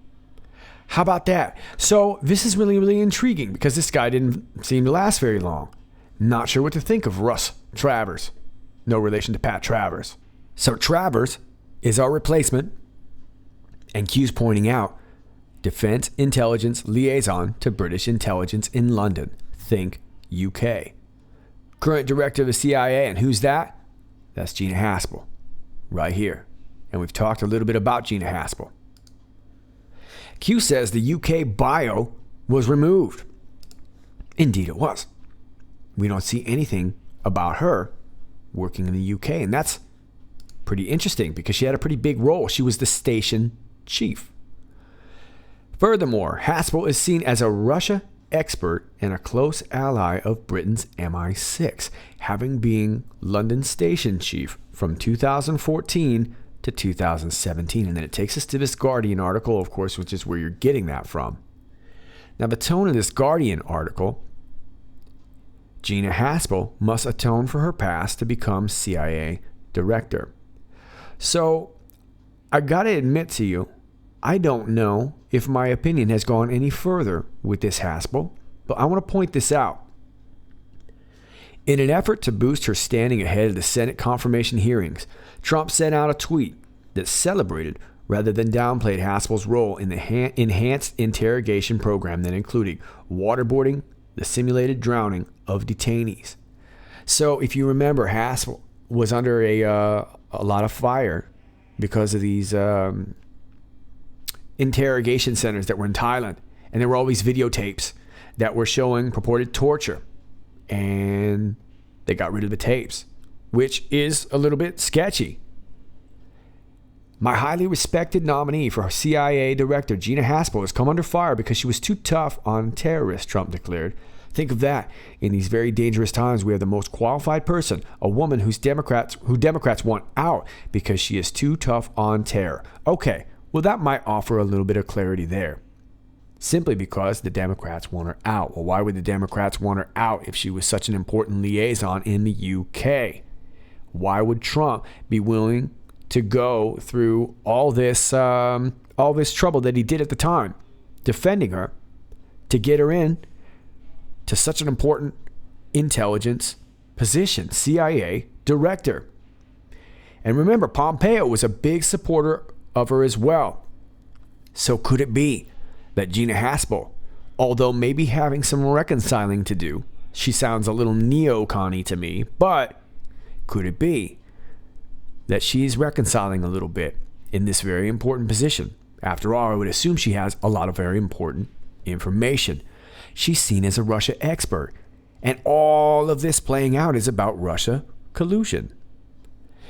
[SPEAKER 1] How about that? So this is really intriguing because this guy didn't seem to last very long. Not sure what to think of Russ Travers. No relation to Pat Travers. So Travers is our replacement, and Q's pointing out Defense Intelligence Liaison to British Intelligence in London. Think UK. Current director of the CIA, and who's that? That's Gina Haspel, right here. And we've talked a little bit about Gina Haspel. Q says the UK bio was removed. Indeed it was. We don't see anything about her working in the UK, and that's pretty interesting because she had a pretty big role. She was the station chief. Furthermore, Haspel is seen as a Russia expert and a close ally of Britain's MI6, having been London station chief from 2014 to 2017. And then it takes us to this Guardian article, of course, which is where you're getting that from. Now, the tone of this Guardian article, Gina Haspel must atone for her past to become CIA director. So, I gotta admit to you, I don't know if my opinion has gone any further with this Haspel, but I want to point this out. In an effort to boost her standing ahead of the Senate confirmation hearings, Trump sent out a tweet that celebrated rather than downplayed Haspel's role in the enhanced interrogation program that included waterboarding, the simulated drowning of detainees. So if you remember, Haspel was under a lot of fire because of these interrogation centers that were in Thailand. And there were all these videotapes that were showing purported torture, and they got rid of the tapes, which is a little bit sketchy. My highly respected nominee for CIA Director, Gina Haspel, has come under fire because she was too tough on terrorists, Trump declared. Think of that. In these very dangerous times, we have the most qualified person, a woman who Democrats want out because she is too tough on terror. Okay, well, that might offer a little bit of clarity there. Simply because the Democrats want her out. Well, why would the Democrats want her out if she was such an important liaison in the UK? Why would Trump be willing to go through all this trouble that he did at the time, defending her, to get her in to such an important intelligence position, CIA director? And remember, Pompeo was a big supporter of her as well. So could it be that Gina Haspel, although maybe having some reconciling to do, she sounds a little neocon-y to me, but could it be that she's reconciling a little bit in this very important position? After all, I would assume she has a lot of very important information. She's seen as a Russia expert, and all of this playing out is about Russia collusion.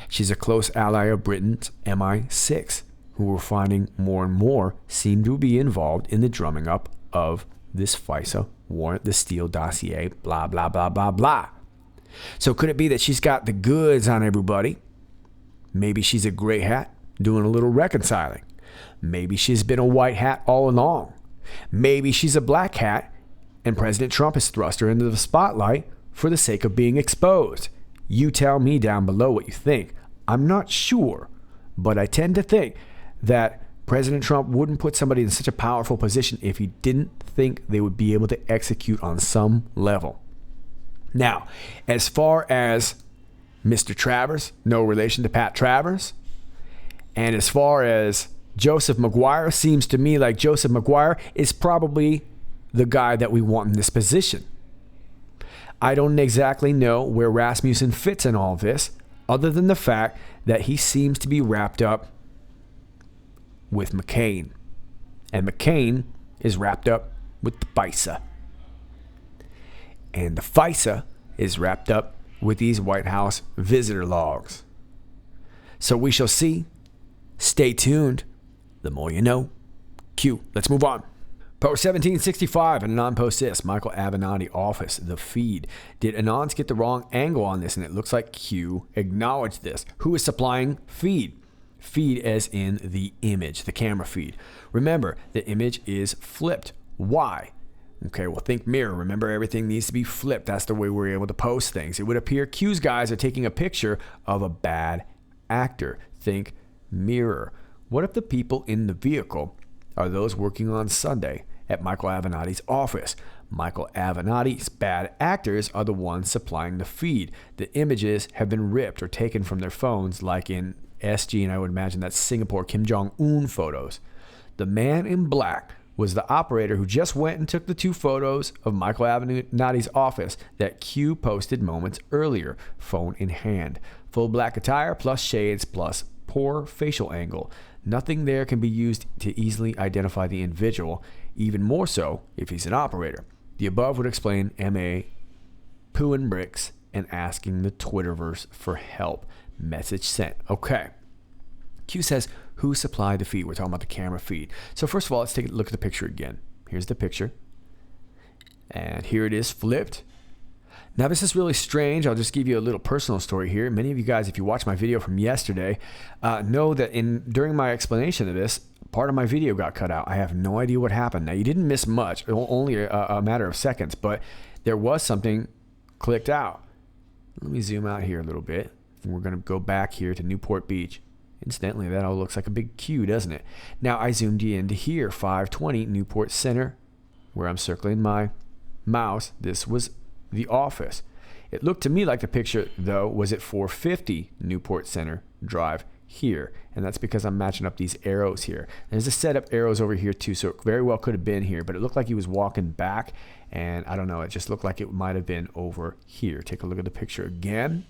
[SPEAKER 1] She's a close ally of Britain's MI6, who we're finding more and more seem to be involved in the drumming up of this FISA warrant, the Steele dossier, blah, blah, blah, blah, blah. So could it be that she's got the goods on everybody? Maybe she's a gray hat doing a little reconciling. Maybe she's been a white hat all along. Maybe she's a black hat and President Trump has thrust her into the spotlight for the sake of being exposed. You tell me down below what you think. I'm not sure, but I tend to think that President Trump wouldn't put somebody in such a powerful position if he didn't think they would be able to execute on some level. Now, as far as Mr. Travers, no relation to Pat Travers, and as far as Joseph Maguire, seems to me like Joseph Maguire is probably the guy that we want in this position. I don't exactly know where Rasmussen fits in all this, other than the fact that he seems to be wrapped up with McCain. And McCain is wrapped up with the FISA. And the FISA is wrapped up with these White House visitor logs. So we shall see. Stay tuned. The more you know. Q. Let's move on. Post 1765, and Anon posts this. Michael Avenatti office, the feed. Did Anons get the wrong angle on this? And it looks like Q acknowledged this. Who is supplying feed? Feed as in the image, the camera feed. Remember, the image is flipped. Why? Okay, well, think mirror. Remember, everything needs to be flipped. That's the way we're able to post things. It would appear Q's guys are taking a picture of a bad actor. Think mirror. What if the people in the vehicle are those working on Sunday at Michael Avenatti's office? Michael Avenatti's bad actors are the ones supplying the feed. The images have been ripped or taken from their phones, like in SG, and I would imagine that's Singapore Kim Jong-un photos. The man in black was the operator who just went and took the two photos of Michael Avenatti's office that Q posted moments earlier, phone in hand. Full black attire plus shades plus poor facial angle. Nothing there can be used to easily identify the individual, even more so if he's an operator. The above would explain MA pooing bricks and asking the Twitterverse for help. Message sent. Okay. Q says, who supplied the feed? We're talking about the camera feed. So first of all, let's take a look at the picture again. Here's the picture. And here it is flipped. Now this is really strange. I'll just give you a little personal story here. Many of you guys, if you watched my video from yesterday, know that during my explanation of this, part of my video got cut out. I have no idea what happened. Now you didn't miss much, only a matter of seconds, but there was something clicked out. Let me zoom out here a little bit. We're going to go back here to Newport Beach. Incidentally, that all looks like a big Q, doesn't it? Now I zoomed you into here, 520 Newport Center, where I'm circling my mouse. This was the office. It looked to me like the picture, though, was at 450 Newport Center Drive here. And that's because I'm matching up these arrows here. There's a set of arrows over here too, so it very well could have been here, but it looked like he was walking back, and I don't know, it just looked like it might have been over here. Take a look at the picture again.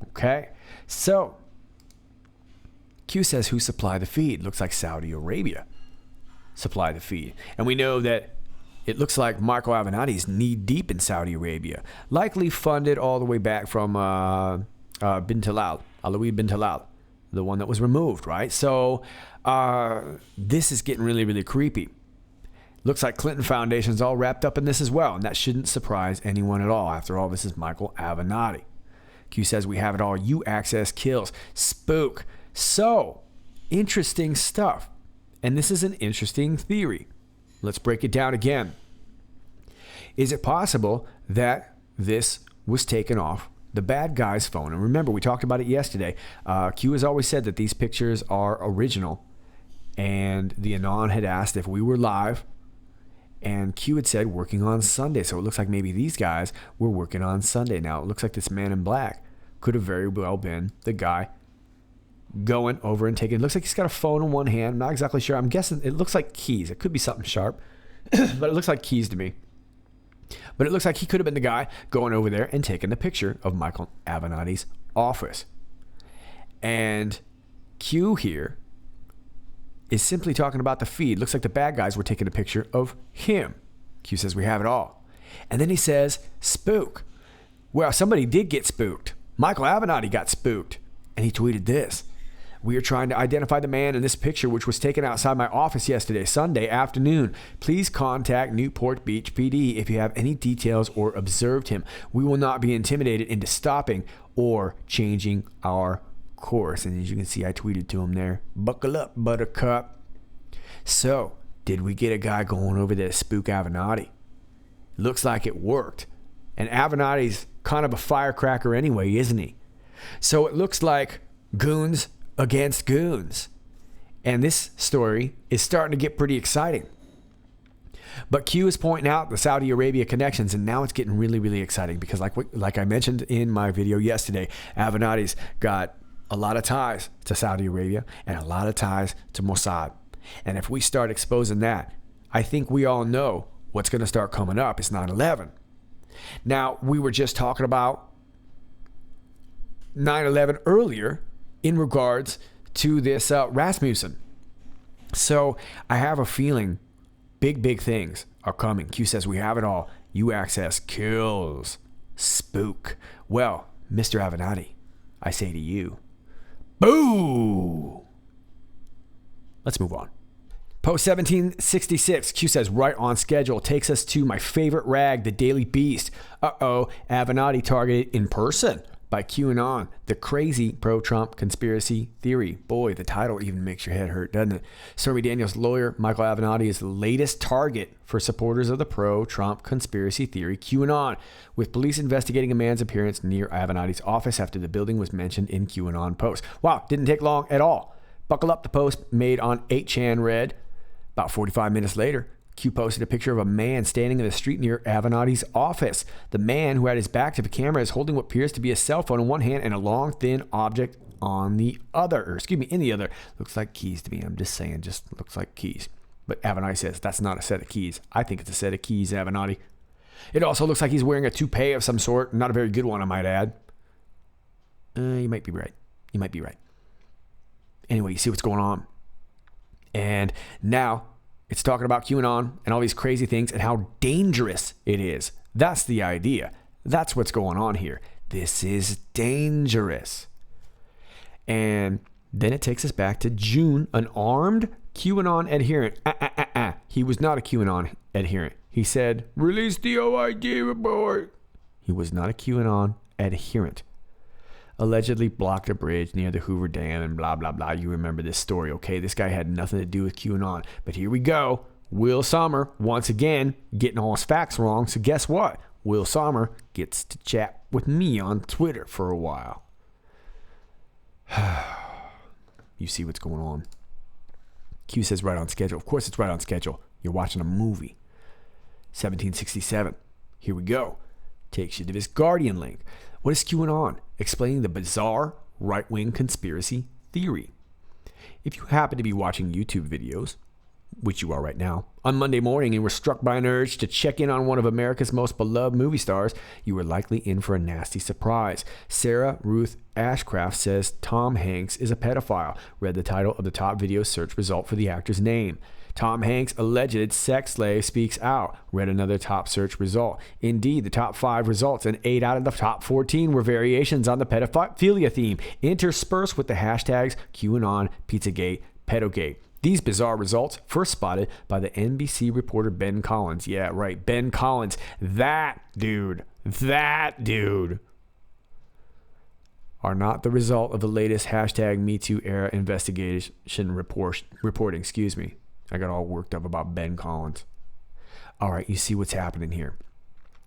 [SPEAKER 1] Okay, so Q says, who supplied the feed? Looks like Saudi Arabia supplied the feed. And we know that it looks like Michael Avenatti is knee-deep in Saudi Arabia, likely funded all the way back from bin Talal, Alawi bin Talal, the one that was removed, right? So this is getting really, really creepy. Looks like Clinton Foundation's all wrapped up in this as well, and that shouldn't surprise anyone at all. After all, this is Michael Avenatti. Q says, we have it all. You access kills. Spook. So, interesting stuff. And this is an interesting theory. Let's break it down again. Is it possible that this was taken off the bad guy's phone? And remember, we talked about it yesterday. Q has always said that these pictures are original. And the Anon had asked if we were live. And Q had said working on Sunday. So it looks like maybe these guys were working on Sunday. Now, it looks like this man in black could have very well been the guy going over and taking. It looks like he's got a phone in one hand. I'm not exactly sure. I'm guessing it looks like keys. It could be something sharp, but it looks like keys to me. But it looks like he could have been the guy going over there and taking the picture of Michael Avenatti's office. And Q here is simply talking about the feed. Looks like the bad guys were taking a picture of him. Q says, we have it all. And then he says, spook. Well, somebody did get spooked. Michael Avenatti got spooked. And he tweeted this. We are trying to identify the man in this picture, which was taken outside my office yesterday, Sunday afternoon. Please contact Newport Beach PD if you have any details or observed him. We will not be intimidated into stopping or changing our course. And as you can see, I tweeted to him there. Buckle up, buttercup. So, did we get a guy going over there to spook Avenatti? Looks like it worked. And Avenatti's kind of a firecracker anyway, isn't he? So it looks like goons against goons. And this story is starting to get pretty exciting. But Q is pointing out the Saudi Arabia connections, and now it's getting really, really exciting because like I mentioned in my video yesterday, Avenatti's got a lot of ties to Saudi Arabia and a lot of ties to Mossad. And if we start exposing that, I think we all know what's going to start coming up is 9/11. Now, we were just talking about 9/11 earlier in regards to this Rasmussen. So I have a feeling big things are coming. Q says we have it all. You access kills. Spook. Well, Mr. Avenatti, I say to you, boo! Let's move on. Post 1766, Q says, right on schedule, takes us to my favorite rag, the Daily Beast. Avenatti targeted in person by QAnon, the crazy pro-Trump conspiracy theory. Boy, the title even makes your head hurt, doesn't it? Stormy Daniels' lawyer, Michael Avenatti, is the latest target for supporters of the pro-Trump conspiracy theory QAnon, with police investigating a man's appearance near Avenatti's office after the building was mentioned in QAnon post. Wow, didn't take long at all. Buckle up, the post made on 8chan read. About 45 minutes later, Q posted a picture of a man standing in the street near Avenatti's office. The man, who had his back to the camera, is holding what appears to be a cell phone in one hand and a long, thin object on the other. In the other. Looks like keys to me. I'm just saying, just looks like keys. But Avenatti says, that's not a set of keys. I think it's a set of keys, Avenatti. It also looks like he's wearing a toupee of some sort. Not a very good one, I might add. You might be right. You might be right. Anyway, you see what's going on. And now it's talking about QAnon and all these crazy things and how dangerous it is. That's the idea. That's what's going on here. This is dangerous. And then it takes us back to June. An armed QAnon adherent. He was not a QAnon adherent. He said, release the OID report. He was not a QAnon adherent. Allegedly blocked a bridge near the Hoover Dam and blah, blah, blah. You remember this story, okay? This guy had nothing to do with QAnon. But here we go. Will Sommer, once again, getting all his facts wrong. So guess what? Will Sommer gets to chat with me on Twitter for a while. You see what's going on. Q says right on schedule. Of course it's right on schedule. You're watching a movie. 1767. Here we go. Takes you to this Guardian link. What is QAnon? Explaining the bizarre right-wing conspiracy theory. If you happen to be watching YouTube videos, which you are right now, on Monday morning and were struck by an urge to check in on one of America's most beloved movie stars, you were likely in for a nasty surprise. Sarah Ruth Ashcraft says Tom Hanks is a pedophile. Read the title of the top video search result for the actor's name. Tom Hanks' alleged sex slave speaks out. Read another top search result. Indeed, the top 5 results and 8 out of the top 14 were variations on the pedophilia theme, interspersed with the hashtags QAnon, Pizzagate, Pedogate. These bizarre results, first spotted by the NBC reporter Ben Collins. Yeah, right, Ben Collins. That dude, are not the result of the latest hashtag MeToo era investigation reporting. Excuse me. I got all worked up about Ben Collins. All right, you see what's happening here.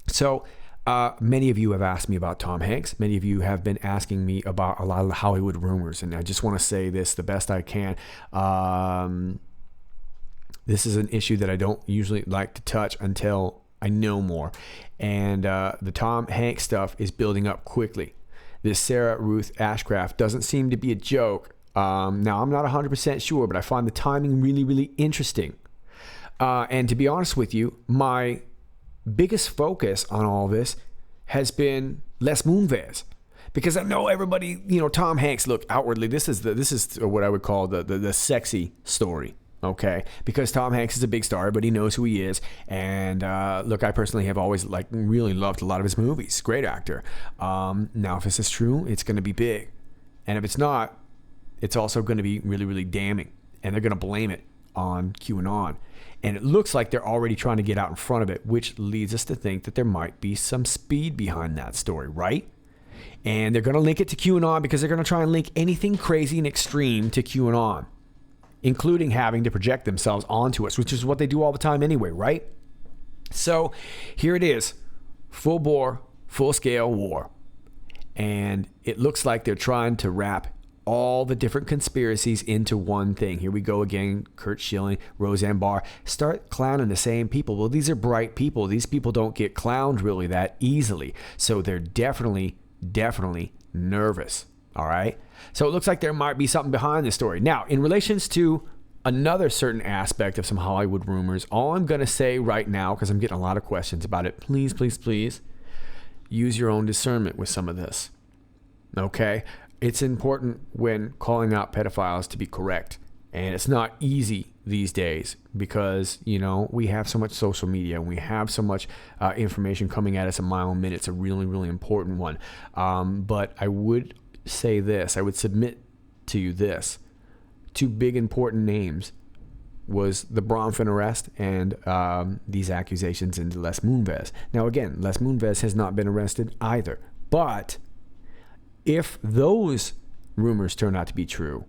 [SPEAKER 1] So many of you have asked me about Tom Hanks. Many of you have been asking me about a lot of the Hollywood rumors. And I just want to say this the best I can. This is an issue that I don't usually like to touch until I know more. And the Tom Hanks stuff is building up quickly. This Sarah Ruth Ashcraft doesn't seem to be a joke. Now, I'm not 100% sure, but I find the timing really, really interesting. And to be honest with you, my biggest focus on all this has been Les Moonves, because I know everybody, Tom Hanks, look, outwardly, this is what I would call the sexy story. Okay, because Tom Hanks is a big star, but he knows who he is. And look, I personally have always really loved a lot of his movies. Great actor. Now, if this is true, it's going to be big. And if it's not, it's also going to be really, really damning. And they're going to blame it on QAnon. And it looks like they're already trying to get out in front of it, which leads us to think that there might be some speed behind that story, right? And they're going to link it to QAnon because they're going to try and link anything crazy and extreme to QAnon, including having to project themselves onto us, which is what they do all the time anyway, right? So here it is, full bore, full scale war. And it looks like they're trying to wrap all the different conspiracies into one thing. Here we go again, Kurt Schilling, Roseanne Barr, start clowning the same people. Well, these are bright people. These people don't get clowned really that easily. So they're definitely nervous. All right. So it looks like there might be something behind this story. Now, in relations to another certain aspect of some Hollywood rumors, all I'm going to say right now, because I'm getting a lot of questions about it, please use your own discernment with some of this. Okay. It's important when calling out pedophiles to be correct. And it's not easy these days because, we have so much social media and we have so much information coming at us a mile a minute. It's a really, really important one. But I would say this, I would submit to you this. 2 big important names was the Bronfman arrest and these accusations into Les Moonves. Now again, Les Moonves has not been arrested either. But if those rumors turn out to be true,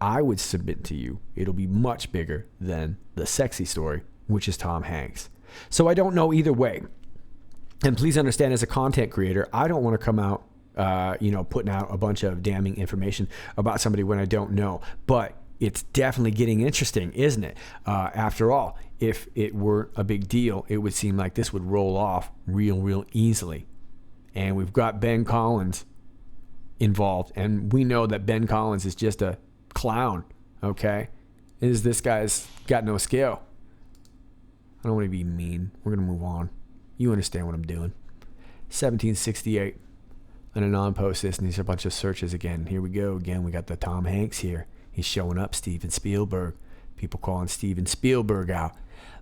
[SPEAKER 1] I would submit to you it'll be much bigger than the sexy story, which is Tom Hanks. So I don't know either way. And please understand, as a content creator, I don't want to come out putting out a bunch of damning information about somebody when I don't know. But it's definitely getting interesting, isn't it? After all, if it were a big deal, it would seem like this would roll off real easily. And we've got Ben Collins involved, and we know that Ben Collins is just a clown, okay? This guy's got no skill. I don't want to be mean. We're going to move on. You understand what I'm doing. 1768. An Anon post this, and these are a bunch of searches again. Here we go again. We got the Tom Hanks here. He's showing up, Steven Spielberg. People calling Steven Spielberg out.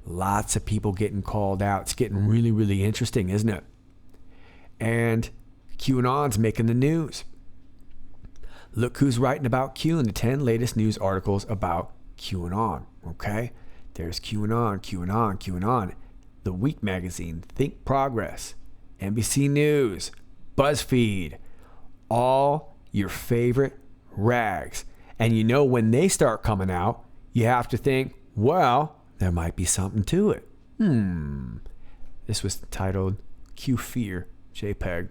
[SPEAKER 1] Lots of people getting called out. It's getting really interesting, isn't it? And QAnon's making the news. Look who's writing about Q in the 10 latest news articles about QAnon, okay? There's QAnon. The Week magazine, Think Progress, NBC News, BuzzFeed, all your favorite rags. And when they start coming out, you have to think, well, there might be something to it. This was titled Q Fear JPEG.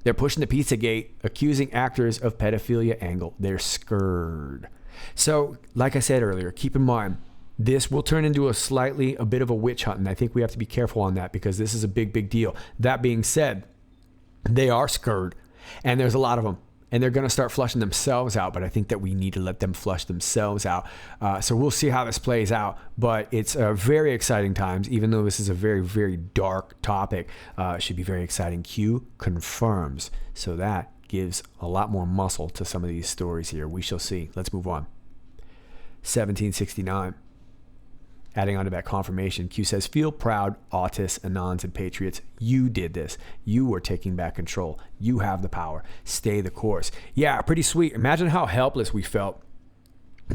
[SPEAKER 1] They're pushing the Pizzagate, accusing actors of pedophilia angle. They're scared. So, like I said earlier, keep in mind, this will turn into a bit of a witch hunt, and I think we have to be careful on that because this is a big deal. That being said, they are scared, and there's a lot of them, and they're going to start flushing themselves out, but I think that we need to let them flush themselves out. So we'll see how this plays out, but it's very exciting times, even though this is a very dark topic. It should be very exciting. Q confirms, so that gives a lot more muscle to some of these stories here. We shall see. Let's move on. 1769. Adding on to that confirmation, Q says, feel proud, autists, Anons, and patriots. You did this. You are taking back control. You have the power. Stay the course. Yeah, pretty sweet. Imagine how helpless we felt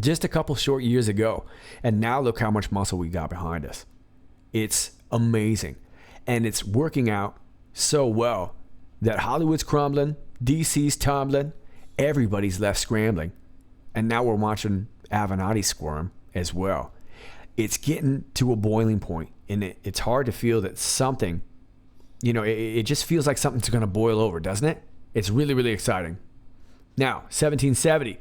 [SPEAKER 1] just a couple short years ago. And now look how much muscle we got behind us. It's amazing. And it's working out so well that Hollywood's crumbling, DC's tumbling, everybody's left scrambling. And now we're watching Avenatti squirm as well. It's getting to a boiling point, and it's hard to feel that something, it just feels like something's going to boil over, doesn't it? It's really, really exciting. Now, 1770.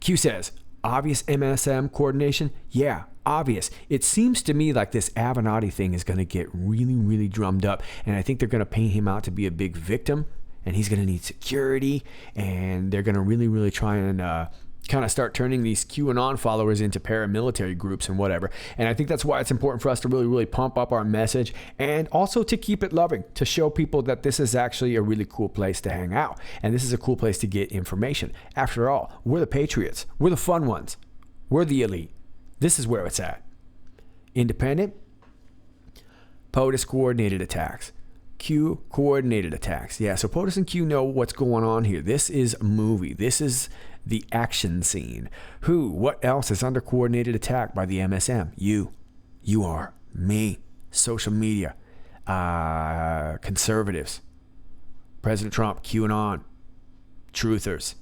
[SPEAKER 1] Q says, obvious MSM coordination? Yeah, obvious. It seems to me like this Avenatti thing is going to get really, really drummed up, and I think they're going to paint him out to be a big victim, and he's going to need security, and they're going to really, really try and kind of start turning these QAnon followers into paramilitary groups and whatever. And I think that's why it's important for us to really, really pump up our message, and also to keep it loving, to show people that this is actually a really cool place to hang out. And this is a cool place to get information. After all, we're the patriots. We're the fun ones. We're the elite. This is where it's at. Independent, POTUS coordinated attacks. Q coordinated attacks. Yeah, so POTUS and Q know what's going on here. This is a movie. This is the action scene. What else is under coordinated attack by the MSM? You are, me, social media, conservatives, President Trump, QAnon, truthers,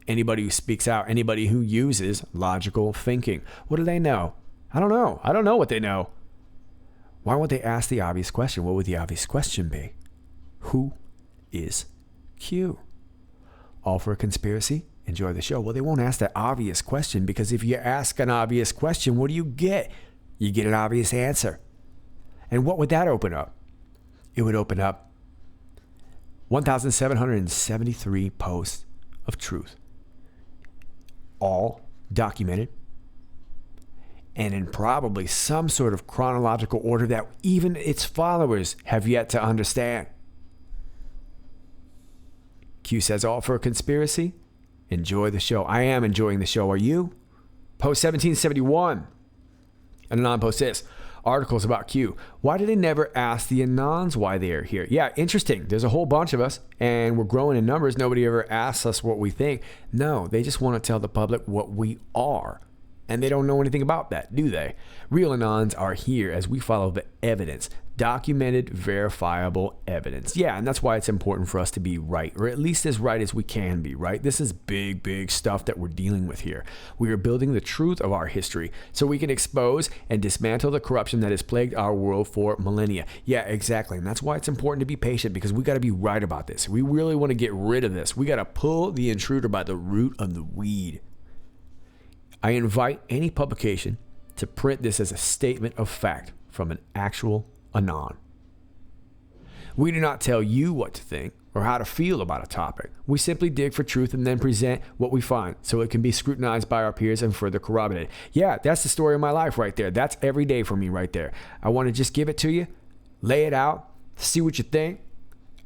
[SPEAKER 1] anybody who speaks out, anybody who uses logical thinking. What do they know? I don't know. I don't know what they know. Why won't they ask the obvious question? What would the obvious question be? Who is Q? All for a conspiracy? Enjoy the show. Well, they won't ask that obvious question, because if you ask an obvious question, what do you get? You get an obvious answer. And what would that open up? It would open up 1,773 posts of truth, all documented, and in probably some sort of chronological order that even its followers have yet to understand. Q says, all for a conspiracy? Enjoy the show. I am enjoying the show. Are you? Post 1771. And Anon posts this. Articles about Q. Why do they never ask the Anons why they are here? Yeah, interesting. There's a whole bunch of us, and we're growing in numbers. Nobody ever asks us what we think. No, they just want to tell the public what we are. And they don't know anything about that, do they? Real Anons are here as we follow the evidence. Documented, verifiable evidence. Yeah, and that's why it's important for us to be right, or at least as right as we can be, right? This is big, big stuff that we're dealing with here. We are building the truth of our history so we can expose and dismantle the corruption that has plagued our world for millennia. Yeah, exactly. And that's why it's important to be patient, because we got to be right about this. We really want to get rid of this. We got to pull the intruder by the root of the weed. I invite any publication to print this as a statement of fact from an actual Anon. We do not tell you what to think or how to feel about a topic. We simply dig for truth and then present what we find so it can be scrutinized by our peers and further corroborated. Yeah, that's the story of my life right there. That's every day for me right there. I want to just give it to you, lay it out, see what you think,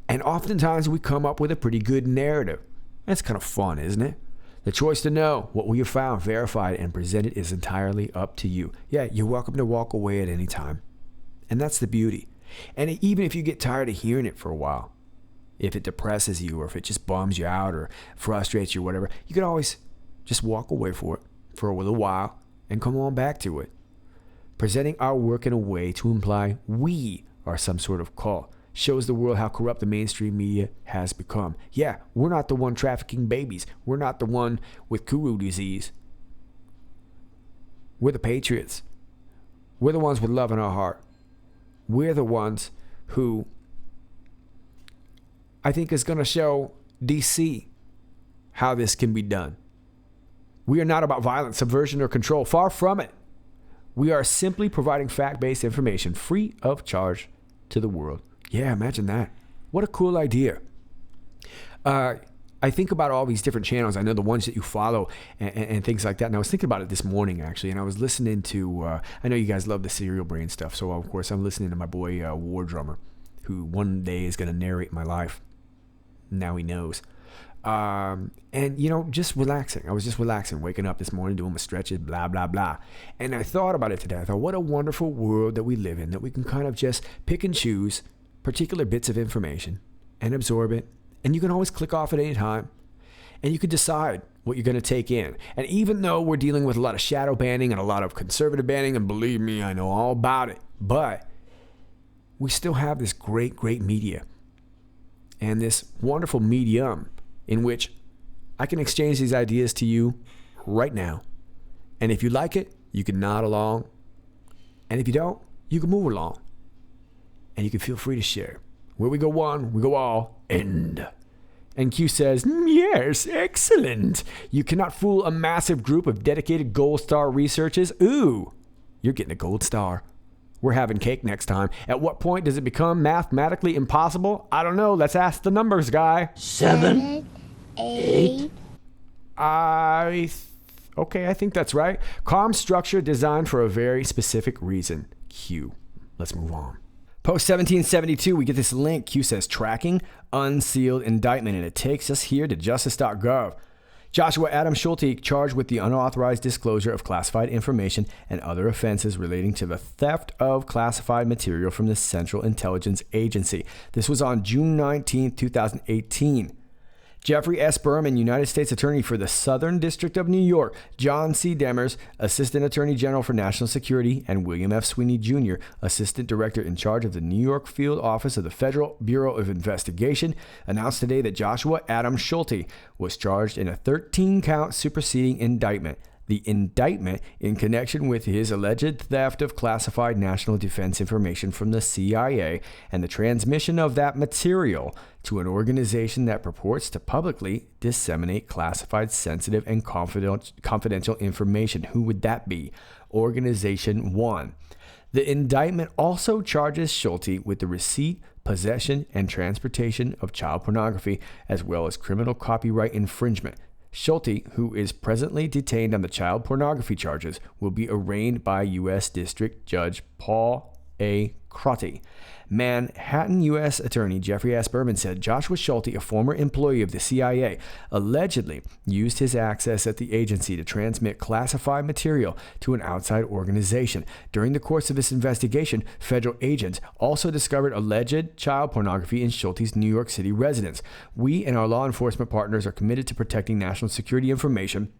[SPEAKER 1] and oftentimes we come up with a pretty good narrative. That's kind of fun, isn't it? The choice to know what we have found, verified, and presented is entirely up to you. Yeah, you're welcome to walk away at any time. And that's the beauty. And even if you get tired of hearing it for a while, if it depresses you or if it just bums you out or frustrates you or whatever, you can always just walk away for a little while and come on back to it. Presenting our work in a way to imply we are some sort of cult shows the world how corrupt the mainstream media has become. Yeah, we're not the one trafficking babies. We're not the one with Kuru disease. We're the patriots. We're the ones with love in our heart. We're the ones who I think is going to show DC how this can be done. We are not about violence, subversion, or control. Far from it. We are simply providing fact-based information free of charge to the world. Yeah, imagine that. What a cool idea. I think about all these different channels. I know the ones that you follow and things like that. And I was thinking about it this morning, actually. And I was listening to, I know you guys love the Serial Brain stuff. So, of course, I'm listening to my boy, War Drummer, who one day is going to narrate my life. Now he knows. And, you know, just relaxing. I was just relaxing, waking up this morning, doing my stretches, blah, blah, blah. And I thought about it today. I thought, what a wonderful world that we live in, that we can kind of just pick and choose particular bits of information and absorb it. And you can always click off at any time. And you can decide what you're going to take in. And even though we're dealing with a lot of shadow banning and a lot of conservative banning, and believe me, I know all about it, but we still have this great, great media and this wonderful medium in which I can exchange these ideas to you right now. And if you like it, you can nod along. And if you don't, you can move along. And you can feel free to share. Where we go one, we go all. End. And Q says, yes, excellent. You cannot fool a massive group of dedicated gold star researchers. Ooh, you're getting a gold star. We're having cake next time. At what point does it become mathematically impossible? I don't know. Let's ask the numbers guy.
[SPEAKER 2] 7, 8.
[SPEAKER 1] Okay, I think that's right. Calm structure designed for a very specific reason. Q. Let's move on. Post 1772, we get this link. Q says tracking unsealed indictment, and it takes us here to justice.gov. Joshua Adam Schulte charged with the unauthorized disclosure of classified information and other offenses relating to the theft of classified material from the Central Intelligence Agency. This was on June 19, 2018. Jeffrey S. Berman, United States Attorney for the Southern District of New York, John C. Demers, Assistant Attorney General for National Security, and William F. Sweeney, Jr., Assistant Director in charge of the New York Field Office of the Federal Bureau of Investigation, announced today that Joshua Adam Schulte was charged in a 13-count superseding indictment. The indictment in connection with his alleged theft of classified national defense information from the CIA and the transmission of that material to an organization that purports to publicly disseminate classified, sensitive, and confidential information. Who would that be? Organization 1. The indictment also charges Schulte with the receipt, possession, and transportation of child pornography, as well as criminal copyright infringement. Schulte, who is presently detained on the child pornography charges, will be arraigned by U.S. District Judge Paul A. Crotty. Manhattan U.S. Attorney Jeffrey S. Berman said Joshua Schulte, a former employee of the CIA, allegedly used his access at the agency to transmit classified material to an outside organization. During the course of this investigation, federal agents also discovered alleged child pornography in Schulte's New York City residence. We and our law enforcement partners are committed to protecting national security information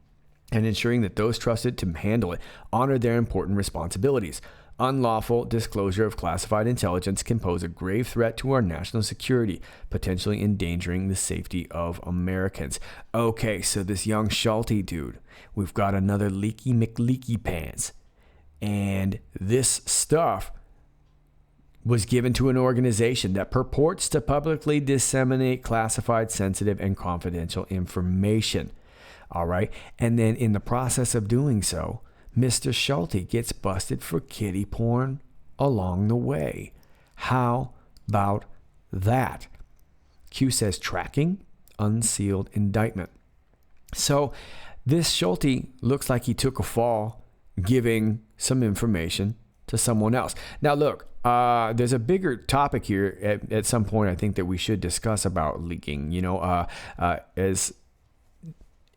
[SPEAKER 1] and ensuring that those trusted to handle it honor their important responsibilities. Unlawful disclosure of classified intelligence can pose a grave threat to our national security, potentially endangering the safety of Americans. Okay, so this young Schulte dude, we've got another leaky McLeaky pants. And this stuff was given to an organization that purports to publicly disseminate classified, sensitive, and confidential information. All right, and then in the process of doing so, Mr. Schulte gets busted for kiddie porn along the way. How about that? Q says tracking unsealed indictment. So this Schulte looks like he took a fall giving some information to someone else. Now look, there's a bigger topic here at some point I think that we should discuss about leaking. You know, as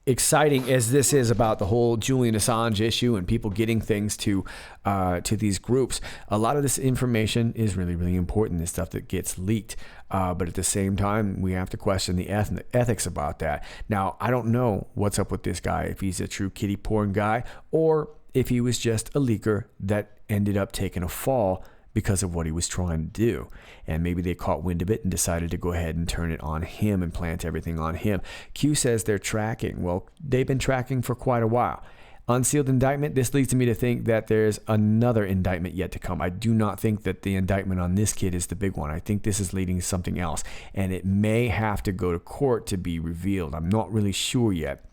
[SPEAKER 1] exciting as this is about the whole Julian Assange issue and people getting things to these groups, a lot of this information is really, really important, this stuff that gets leaked. But at the same time, we have to question the ethics about that. Now, I don't know what's up with this guy, if he's a true kiddie porn guy or if he was just a leaker that ended up taking a fall because of what he was trying to do. And maybe they caught wind of it and decided to go ahead and turn it on him and plant everything on him. Q says they're tracking. Well, they've been tracking for quite a while. Unsealed indictment, this leads me to think that there's another indictment yet to come. I do not think that the indictment on this kid is the big one. I think this is leading to something else, and it may have to go to court to be revealed. I'm not really sure yet.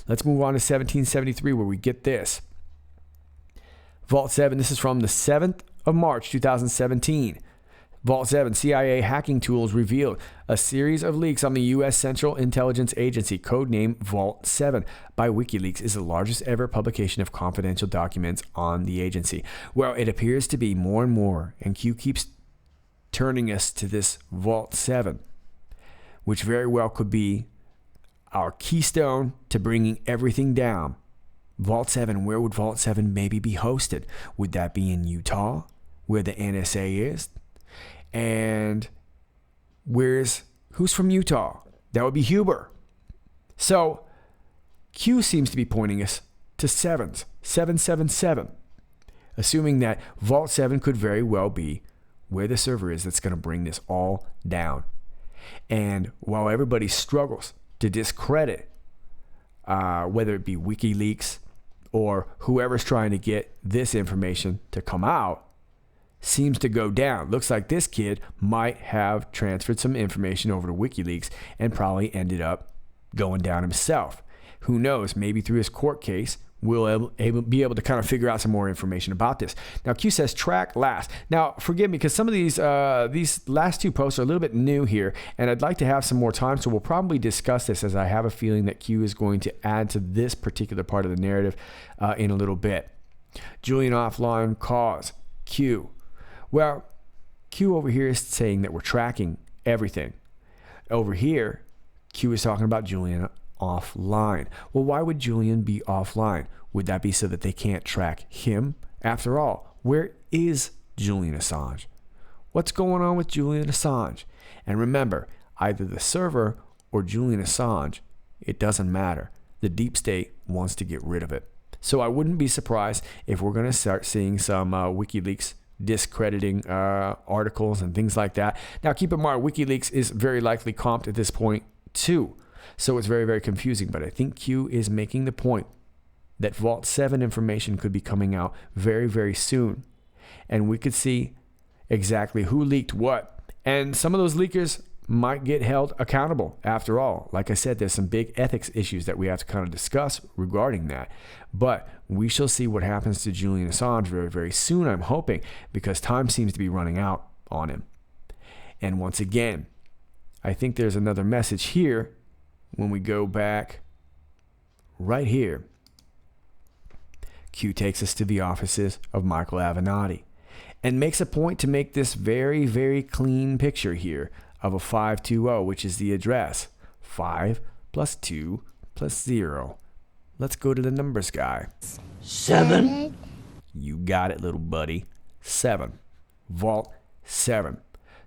[SPEAKER 1] Let's move on to 1773 where we get this. Vault 7, this is from the 7th of March 2017. Vault 7, CIA hacking tools revealed a series of leaks on the U.S. Central Intelligence Agency, codenamed Vault 7, by WikiLeaks, is the largest ever publication of confidential documents on the agency. Well, it appears to be more and more, and Q keeps turning us to this Vault 7, which very well could be our keystone to bringing everything down. Vault 7, where would Vault 7 maybe be hosted? Would that be in Utah, where the NSA is? And who's from Utah? That would be Huber. So Q seems to be pointing us to 777, assuming that Vault 7 could very well be where the server is that's going to bring this all down. And while everybody struggles to discredit whether it be WikiLeaks or whoever's trying to get this information to come out, seems to go down. Looks like this kid might have transferred some information over to WikiLeaks and probably ended up going down himself. Who knows? Maybe through his court case, we'll be able to kind of figure out some more information about this. Now, Q says track last. Now, forgive me, because some of these last two posts are a little bit new here, and I'd like to have some more time, so we'll probably discuss this, as I have a feeling that Q is going to add to this particular part of the narrative in a little bit. Julian offline cause. Q. Well, Q over here is saying that we're tracking everything. Over here, Q is talking about Julian offline. Well, why would Julian be offline? Would that be so that they can't track him? After all, where is Julian Assange? What's going on with Julian Assange? And remember, either the server or Julian Assange, it doesn't matter. The deep state wants to get rid of it. So I wouldn't be surprised if we're going to start seeing some WikiLeaks discrediting articles and things like that. Now, keep in mind, WikiLeaks is very likely comped at this point too. So it's very, very confusing. But I think Q is making the point that Vault 7 information could be coming out very, very soon. And we could see exactly who leaked what. And some of those leakers might get held accountable. After all, like I said, there's some big ethics issues that we have to kind of discuss regarding that. But we shall see what happens to Julian Assange very, very soon, I'm hoping, because time seems to be running out on him. And once again, I think there's another message here when we go back right here. Q takes us to the offices of Michael Avenatti and makes a point to make this very, very clean picture here of a 520, which is the address. 5 plus 2 plus 0. Let's go to the numbers guy.
[SPEAKER 2] 7.
[SPEAKER 1] You got it, little buddy. 7. Vault 7.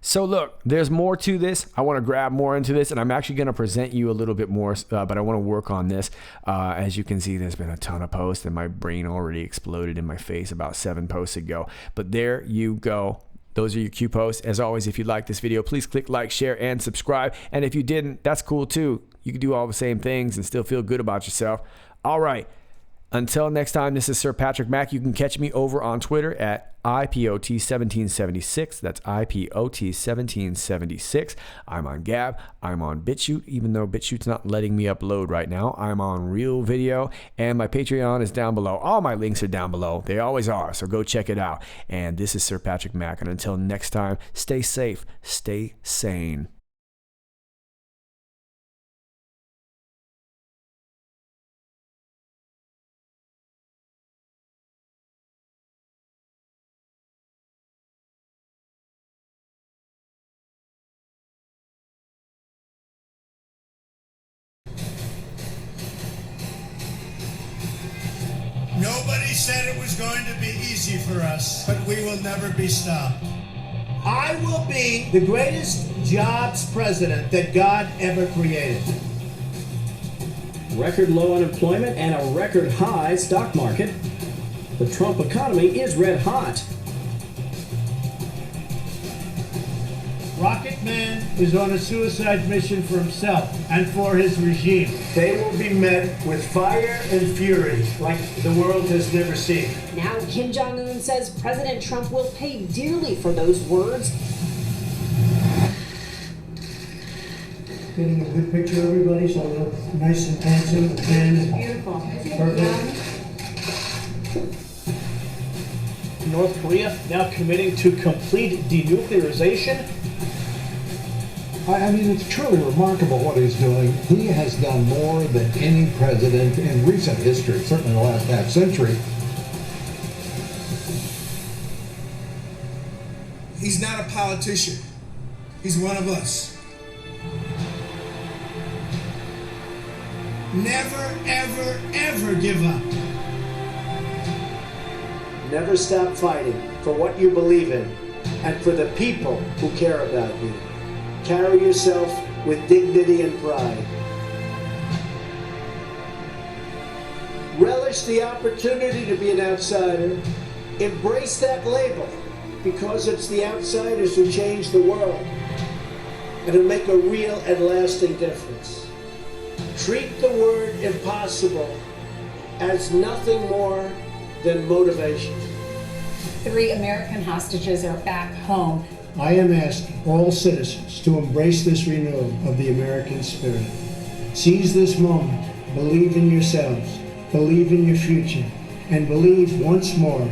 [SPEAKER 1] So look, there's more to this. I want to grab more into this, and I'm actually going to present you a little bit more, but I want to work on this. As you can see, there's been a ton of posts, and my brain already exploded in my face about 7 posts ago. But there you go. Those are your Q posts. As always, if you like this video, please click like, share, and subscribe. And if you didn't, that's cool too. You can do all the same things and still feel good about yourself. All right. Until next time, this is Sir Patrick Mack. You can catch me over on Twitter at IPOT1776. That's IPOT1776. I'm on Gab. I'm on BitChute, even though BitChute's not letting me upload right now. I'm on Real.Video, and my Patreon is down below. All my links are down below. They always are, so go check it out. And this is Sir Patrick Mack, and until next time, stay safe, stay sane.
[SPEAKER 3] Nobody said it was going to be easy for us, but we will never be stopped. I will be the greatest jobs president that God ever created.
[SPEAKER 4] Record low unemployment and a record high stock market. The Trump economy is red hot.
[SPEAKER 3] Rocket Man is on a suicide mission for himself and for his regime. They will be met with fire and fury like the world has never seen.
[SPEAKER 5] Now Kim Jong-un says President Trump will pay dearly for those words.
[SPEAKER 3] Getting a good picture, everybody, so look nice and handsome and
[SPEAKER 5] Beautiful.
[SPEAKER 3] perfect.
[SPEAKER 6] North Korea now committing to complete denuclearization.
[SPEAKER 7] I mean, it's truly remarkable what he's doing. He has done more than any president in recent history, certainly the last half century.
[SPEAKER 8] He's not a politician. He's one of us.
[SPEAKER 3] Never, ever, ever give up.
[SPEAKER 9] Never stop fighting for what you believe in and for the people who care about you. Carry yourself with dignity and pride. Relish the opportunity to be an outsider. Embrace that label, because it's the outsiders who change the world and who make a real and lasting difference. Treat the word impossible as nothing more than motivation.
[SPEAKER 10] 3 American hostages are back home.
[SPEAKER 3] I am asking all citizens to embrace this renewal of the American spirit. Seize this moment, believe in yourselves, believe in your future, and believe once more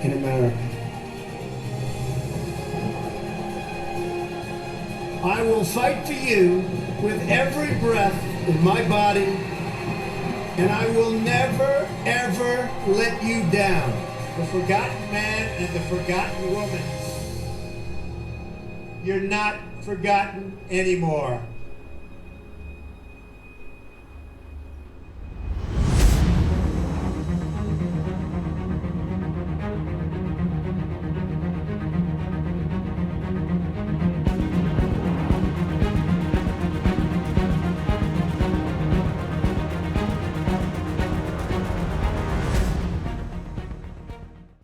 [SPEAKER 3] in America. I will fight for you with every breath in my body, and I will never, ever let you down. The forgotten man and the forgotten woman. You're not forgotten anymore.